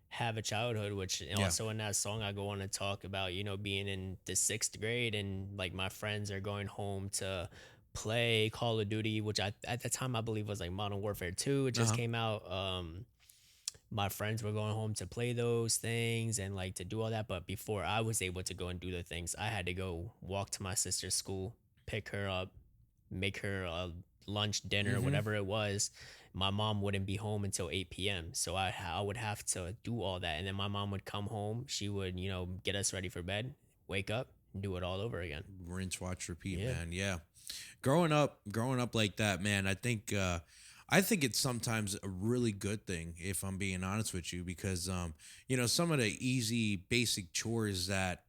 have a childhood, which yeah. also in that song, I go on to talk about, being in the sixth grade and like my friends are going home to play Call of Duty, which at the time I believe was like Modern Warfare 2. It just Uh-huh. came out. My friends were going home to play those things and like to do all that. But before I was able to go and do the things, I had to go walk to my sister's school, pick her up, make her a lunch, dinner, Mm-hmm. whatever it was. My mom wouldn't be home until 8 p.m. So I would have to do all that. And then my mom would come home. She would, get us ready for bed, wake up, do it all over again. Rinse, watch, repeat, Yeah. man. Yeah. Growing up like that, man, I think it's sometimes a really good thing, if I'm being honest with you, because some of the easy basic chores that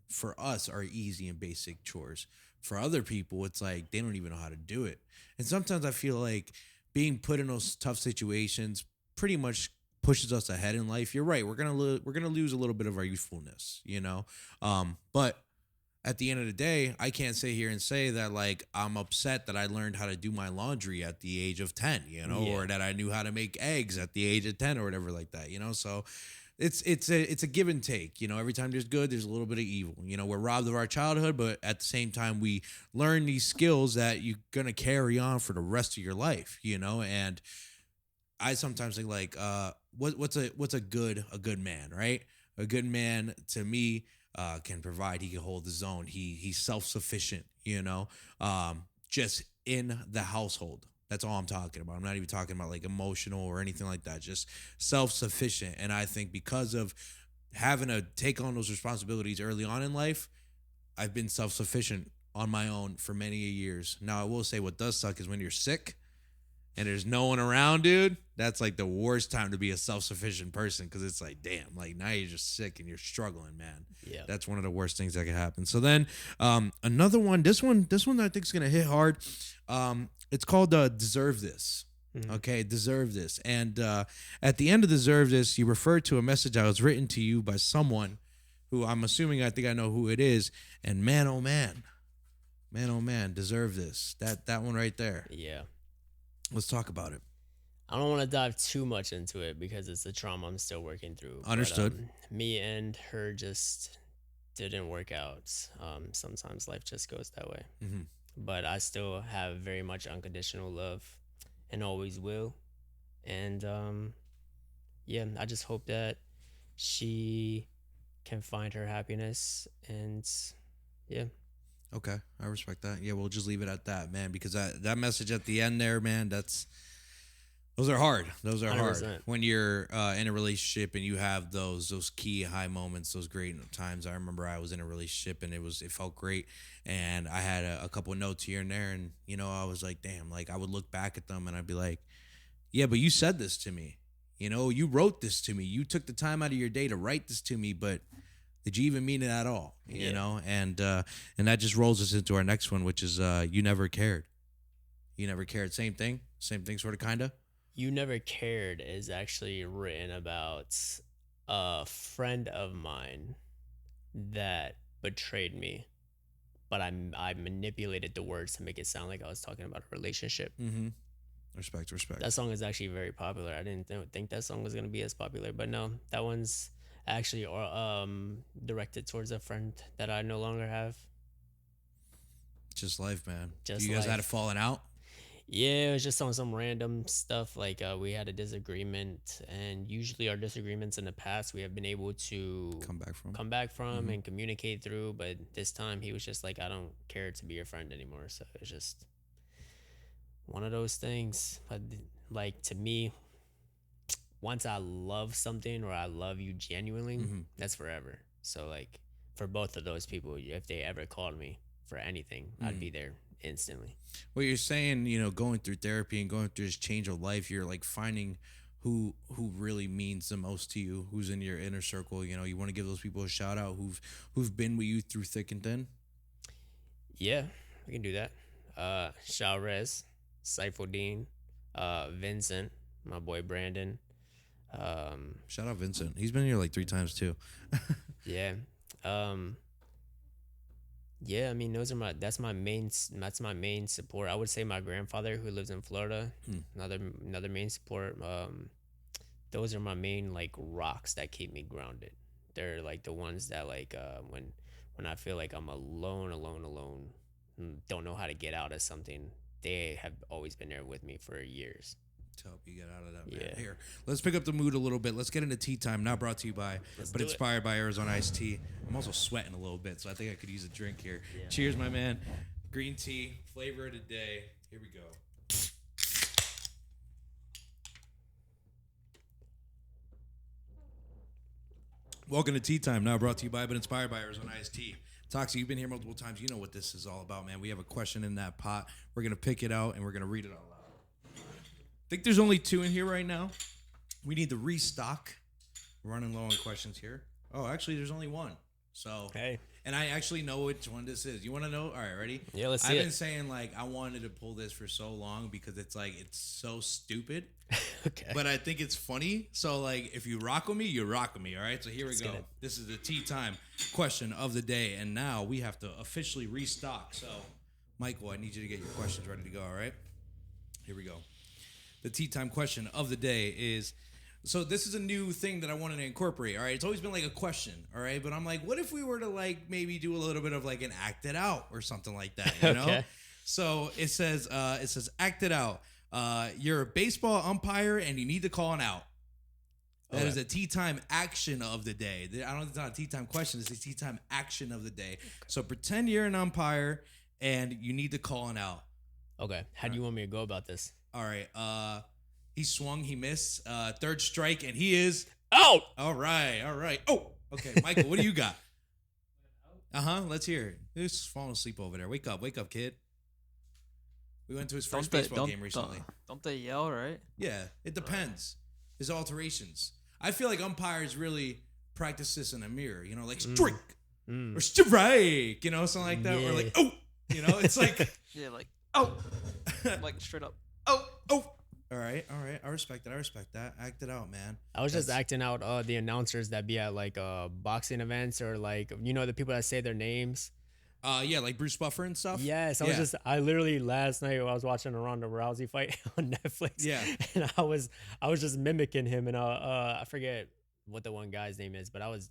for us are easy and basic chores, for other people it's like they don't even know how to do it. And sometimes I feel like being put in those tough situations pretty much pushes us ahead in life. You're right. We're gonna lose a little bit of our youthfulness. But at the end of the day, I can't sit here and say that like I'm upset that I learned how to do my laundry at the age of 10, Yeah. or that I knew how to make eggs at the age of 10 or whatever like that. So it's a give and take. Every time there's good, there's a little bit of evil. We're robbed of our childhood, but at the same time we learn these skills that you're going to carry on for the rest of your life. And I sometimes think like what's a good man, right? A good man to me can provide. He can hold his own. He's self sufficient. Just in the household. That's all I'm talking about. I'm not even talking about like emotional or anything like that. Just self sufficient. And I think because of having to take on those responsibilities early on in life, I've been self sufficient on my own for many years. Now I will say what does suck is when you're sick and there's no one around, dude. That's like the worst time to be a self-sufficient person, because it's like, damn, like now you're just sick and you're struggling, man. Yeah. That's one of the worst things that can happen. So then another one, this one I think is gonna hit hard. It's called Deserve This. Mhm. Okay, Deserve This. And at the end of Deserve This, you refer to a message that was written to you by someone who I'm assuming, I think I know who it is. And man, oh man, Deserve This. That one right there. Yeah. Let's talk about it. I don't want to dive too much into it because it's a trauma I'm still working through. Understood. But, me and her just didn't work out. Sometimes life just goes that way. Mm-hmm. But I still have very much unconditional love and always will. And yeah, I just hope that she can find her happiness. And yeah. Okay, I respect that. Yeah, we'll just leave it at that, man, because that message at the end there, man, those are hard. Those are hard 100%. when you're in a relationship and you have those key high moments, those great times. I remember I was in a relationship and it felt great, and I had a couple of notes here and there, and I was like, damn, like I would look back at them and I'd be like, yeah, but you said this to me, you wrote this to me, you took the time out of your day to write this to me, but did you even mean it at all? Yeah. And that just rolls us into our next one, which is you never cared. You never cared. Same thing, sort of, kinda. You Never Cared is actually written about a friend of mine that betrayed me, but I manipulated the words to make it sound like I was talking about a relationship. Mm-hmm. Respect. That song is actually very popular. I didn't think that song was gonna be as popular, but no, that one's actually directed towards a friend that I no longer have. Just life, man. Just You guys had a life. falling out. Yeah, it was just on some random stuff. Like we had a disagreement, and usually our disagreements in the past we have been able to Come back from. come back from Mhm. and communicate through. But this time he was just like, I don't care to be your friend anymore. So it's just one of those things. But like to me, once I love something or I love you genuinely, Mhm. that's forever. So like for both of those people, if they ever called me for anything, I'd be there instantly. Well, you're saying, going through therapy and going through this change of life, you're like finding who really means the most to you, who's in your inner circle. You want to give those people a shout out who've been with you through thick and thin. Yeah, we can do that. Shalrez, Saifuddin, Vincent, my boy Brandon. Shout out Vincent. He's been here like 3 times too. Yeah. Um, yeah, I mean that's my main support. I would say my grandfather who lives in Florida, another main support. Those are my main like rocks that keep me grounded. They're like the ones that like when I feel like I'm alone, don't know how to get out of something. They have always been there with me for years. To help you get out of that, man. Yeah. Here, let's pick up the mood a little bit. Let's get into tea time. Not brought to you by, but inspired by Arizona iced tea. I'm also sweating a little bit, so I think I could use a drink here. Yeah. Cheers, my man. Green tea, flavor of the day. Here we go. Welcome to Tea Time. Not brought to you by, but inspired by Arizona iced tea. Toxicc, you've been here multiple times. You know what this is all about, man. We have a question in that pot. We're gonna pick it out and we're gonna read it out loud. I think there's only 2 in here right now. We need to restock. We're running low on questions here. Oh, actually, there's only 1. So, hey. And I actually know which one this is. You want to know? All right, ready? Yeah, let's see I've it. been saying, like, I wanted to pull this for so long because it's, like, it's so stupid. Okay. But I think it's funny. So, like, if you rock with me, you rock with me, all right? So here Let's we go. This is the tea time question of the day. And now we have to officially restock. So, Michael, I need you to get your questions ready to go, all right? Here we go. The tea time question of the day is, so this is a new thing that I wanted to incorporate, all right? It's always been like a question, all right? But I'm like, what if we were to like maybe do a little bit of like an act it out or something like that, you know? Okay. So it says act it out. You're a baseball umpire and you need to call an out. That is a tea time action of the day. I don't know if it's not a tea time question, it's a tea time action of the day. So pretend you're an umpire and you need to call an out. Okay. How do you want me to go about this? All right. He swung, he missed. 3rd strike, and he is out. All right. Oh, okay. Michael, what do you got? Let's hear it. Who's falling asleep over there? Wake up, kid. We went to his first baseball game recently. Don't they yell, right? Yeah, it depends. There's alterations. I feel like umpires really practice this in a mirror. You know, like strike or strike. You know, something like that. Yeah. Or like oh. You know, it's like Yeah, like oh, like straight up. Oh. All right. I respect that. Act it out, man. I was just acting out the announcers that be at like boxing events or like, you know, the people that say their names. Yeah, like Bruce Buffer and stuff. Yes, I literally last night I was watching a Ronda Rousey fight on Netflix. Yeah. And I was just mimicking him, and I forget what the one guy's name is, but I was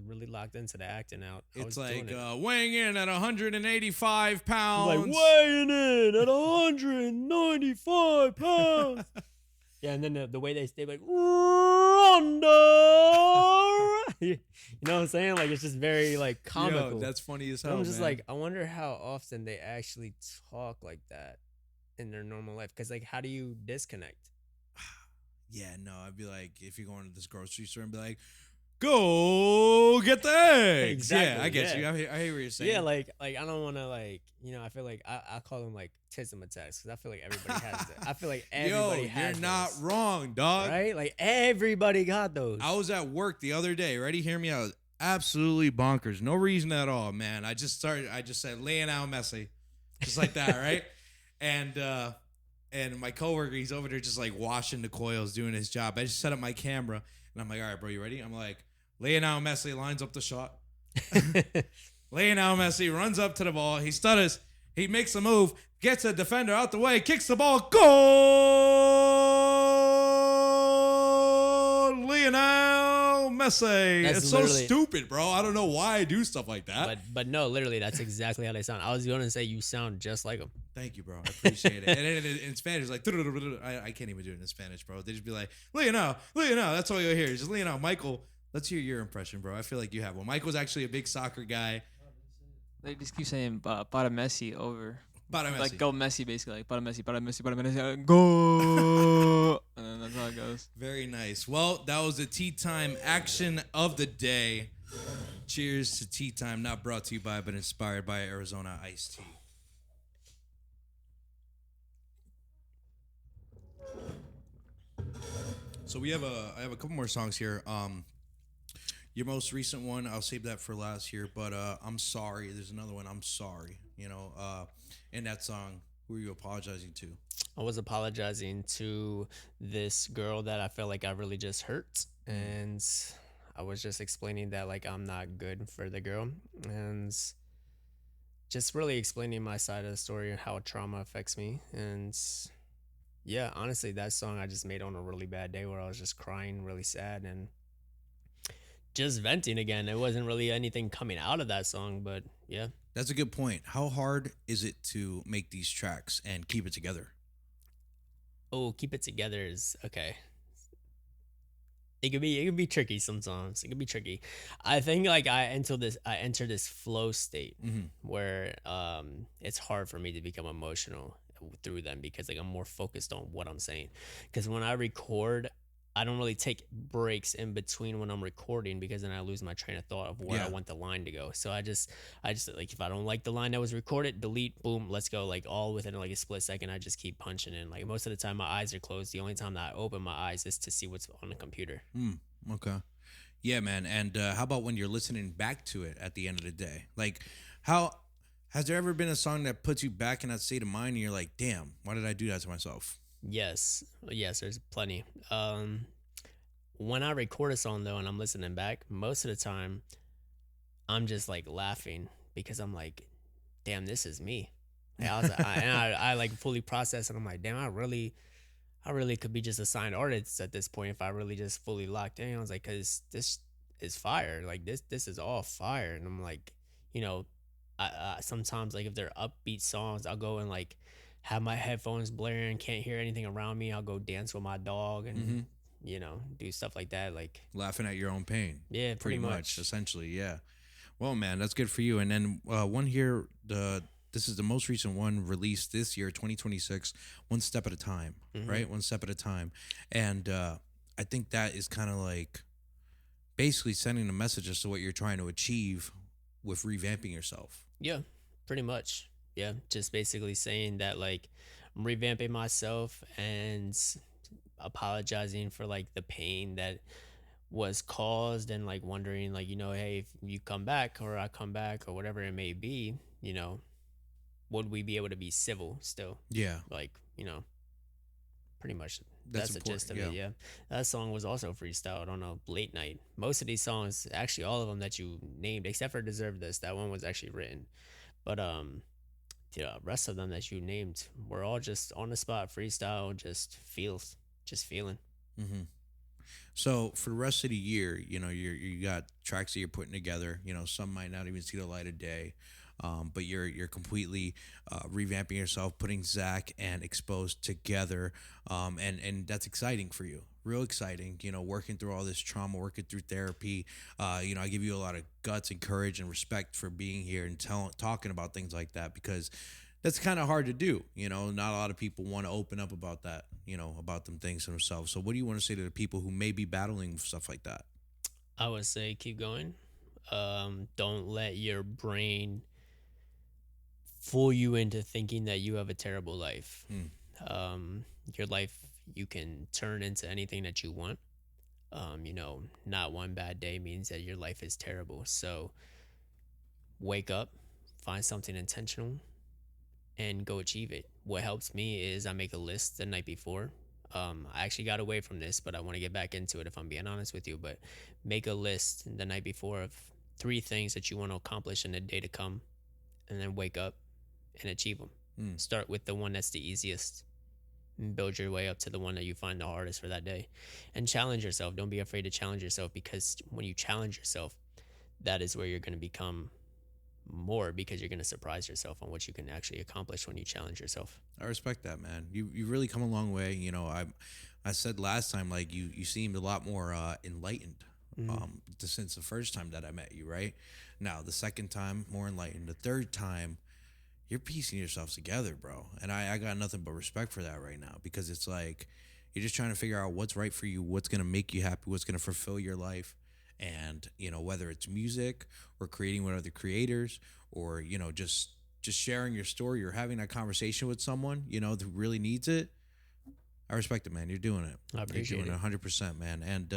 really locked into the acting out. It's like weighing in at 185 pounds. Like weighing in at 195 pounds. Yeah, and then the way they stay like Ronda. You know what I'm saying? Like it's just very like comical. Yo, that's funny as hell. I'm just man. like, I wonder how often they actually talk like that in their normal life. Because like, how do you disconnect? Yeah, no, I'd be like, if you're going to this grocery store and be like, go get the eggs. Exactly, Yeah, I get you. I hear what you're saying. Yeah, like I don't want to like, you know, I feel like I call them like tism attacks because I feel like everybody has that. I feel like everybody has you're not those, wrong, dog. right? Like everybody got those. I was at work the other day. Ready? Hear me out. Absolutely bonkers. No reason at all, man. I just said, laying out messy. Just like that, right? And my coworker, he's over there just like washing the coils, doing his job. I just set up my camera and I'm like, all right, bro, you ready? I'm like, laying out messy, lines up the shot. Laying out messy, runs up to the ball. He stutters. He makes a move, gets a defender out the way, kicks the ball. Goal! Lionel Messi. It's so stupid, bro. I don't know why I do stuff like that. But no, literally, that's exactly how they sound. I was going to say you sound just like them. Thank you, bro. I appreciate it. And in Spanish, like, I can't even do it in Spanish, bro. They just be like, Lionel. That's all you'll hear. Just Lionel. Michael, let's hear your impression, bro. I feel like you have one. Michael's actually a big soccer guy. They just keep saying para Messi over. Para Messi. Like go Messi, basically. Like para Messi, go. And then that's how it goes. Very nice. Well, that was the tea time action of the day. Cheers to tea time, not brought to you by, but inspired by Arizona iced tea. So I have a couple more songs here. Your most recent one, I'll save that for last here. But I'm sorry. There's another one. I'm sorry. In that song, who are you apologizing to? I was apologizing to this girl that I felt like I really just hurt, Mm. and I was just explaining that like I'm not good for the girl, and just really explaining my side of the story and how trauma affects me. And yeah, honestly, that song I just made on a really bad day where I was just crying really sad and just venting again. It wasn't really anything coming out of that song, but yeah. That's a good point. How hard is it to make these tracks and keep it together? Oh, keep it together is okay. It could be tricky sometimes. It could be tricky. I think like I enter this flow state Hmm. where it's hard for me to become emotional through them because like I'm more focused on what I'm saying. Because when I record, I don't really take breaks in between when I'm recording because then I lose my train of thought of where I Yeah, want the line to go. So I just like if I don't like the line that was recorded, delete, boom, let's go. Like all within like a split second, I just keep punching in. Like most of the time my eyes are closed. The only time that I open my eyes is to see what's on the computer. mm, okay. Yeah, man. And how about when you're listening back to it at the end of the day? Like, how has there ever been a song that puts you back in that state of mind and you're like, damn, why did I do that to myself? Yes. Yes, there's plenty. When I record a song though and I'm listening back, most of the time I'm just like laughing because I'm like, damn, this is me. Like, I like fully process and I'm like, damn, I really could be just a signed artist at this point if I really just fully locked in. I was like, cause this is fire. Like this is all fire. And I'm like, you know, I sometimes like if they're upbeat songs, I'll go and like have my headphones blaring, can't hear anything around me. I'll go dance with my dog and Hmm. do stuff like that. Like, Laughing at your own pain, yeah, pretty pretty much, much. essentially. Yeah. Well, man, that's good for you. And then one here, this is the most recent one released this year, 2026, One Step at a Time, Hmm. right? One Step at a Time. And I think that is kind of like basically sending a message as to what you're trying to achieve with revamping yourself. Yeah, pretty much. Yeah, just basically saying that like I'm revamping myself and apologizing for like the pain that was caused and like wondering like hey, if you come back or I come back or whatever it may be, would we be able to be civil still? Yeah, Like, pretty much that's that's the gist important. of it. Yeah. Yeah, that song was also freestyled on a late night. Most of these songs, actually all of them that you named except for Deserve This, that one was actually written. But the rest of them that you named were all just on the spot freestyle, just feeling. Hmm. So for the rest of the year, you got tracks that you're putting together. Some might not even see the light of day, but you're completely revamping yourself, putting Zach and Exposed together, and that's exciting for you. Real exciting. Working through all this trauma, working through therapy. I give you a lot of guts and courage and respect for being here and talking about things like that because that's kind of hard to do. Not a lot of people want to open up about that, about them things themselves. So what do you want to say to the people who may be battling with stuff like that? I would say keep going. Don't let your brain fool you into thinking that you have a terrible life. Hmm. Your life you can turn into anything that you want. Not one bad day means that your life is terrible. So wake up, find something intentional, and go achieve it. What helps me is I make a list the night before. I actually got away from this, but I want to get back into it if I'm being honest with you. But make a list the night before of 3 things that you want to accomplish in the day to come, and then wake up and achieve them. Hmm. Start with the one that's the easiest and build your way up to the one that you find the hardest for that day. And challenge yourself. Don't be afraid to challenge yourself because when you challenge yourself, that is where you're going to become more because you're going to surprise yourself on what you can actually accomplish when you challenge yourself. I respect that, man. You really come a long way. I said last time like you seemed a lot more enlightened Mm. since the first time that I met you, right? Now the second time more enlightened. The third time you're piecing yourself together, bro. And I got nothing but respect for that right now because it's like you're just trying to figure out what's right for you, what's gonna make you happy, what's gonna fulfill your life. And, whether it's music or creating with other creators or, just sharing your story or having that conversation with someone, who really needs it. I respect it, man. You're doing it. I appreciate You're it. doing it 100%, man. And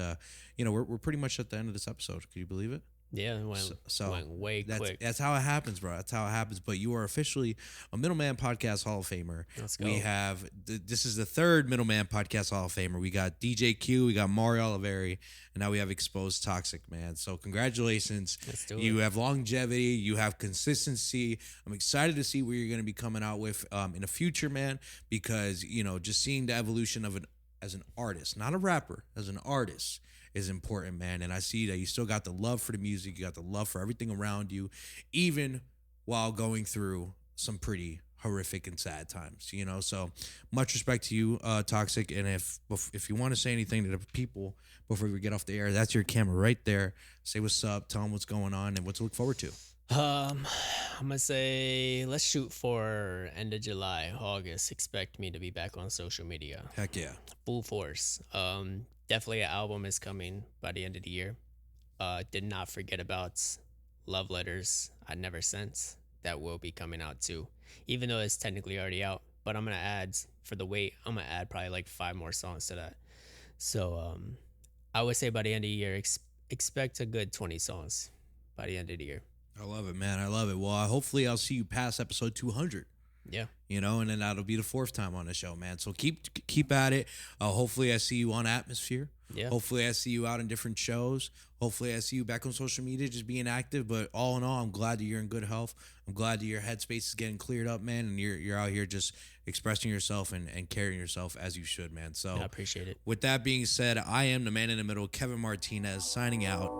we're pretty much at the end of this episode. Can you believe it? Yeah, it went way quick. That's how it happens, bro. That's how it happens. But you are officially a Middleman Podcast Hall of Famer. Let's go. We have this is the third Middleman Podcast Hall of Famer. We got DJ Q, we got Mario Oliveri, and now we have Exposed Toxicc, man. So congratulations. Let's do You it. have longevity, you have consistency. I'm excited to see where you're going to be coming out with in the future, man, because just seeing the evolution of as an artist, not a rapper, as an artist is important, man. And I see that you still got the love for the music, you got the love for everything around you, even while going through some pretty horrific and sad times, So much respect to you, Toxicc. And if you want to say anything to the people before we get off the air, that's your camera right there. Say what's up, tell them what's going on and what to look forward to. I'm gonna say let's shoot for end of July, August. Expect me to be back on social media. Heck yeah. Full force. Definitely an album is coming by the end of the year. Did not forget about Love Letters I Never Sent. That will be coming out too, even though it's technically already out. But I'm gonna add, for the wait, I'm gonna add probably like 5 more songs to that. So I would say by the end of the year, expect a good 20 songs by the end of the year. I love it, man. I love it. Well, hopefully I'll see you past episode 200. Yeah. And then that'll be the 4th time on the show, man. So keep at it. Hopefully I see you on Atmosphere. Yeah. Hopefully I see you out in different shows. Hopefully I see you back on social media just being active. But all in all, I'm glad that you're in good health. I'm glad that your headspace is getting cleared up, man. And you're out here just expressing yourself and carrying yourself as you should, man. So I appreciate it. With that being said, I am the man in the middle, Kevin Martinez, signing out.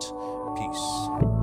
Peace.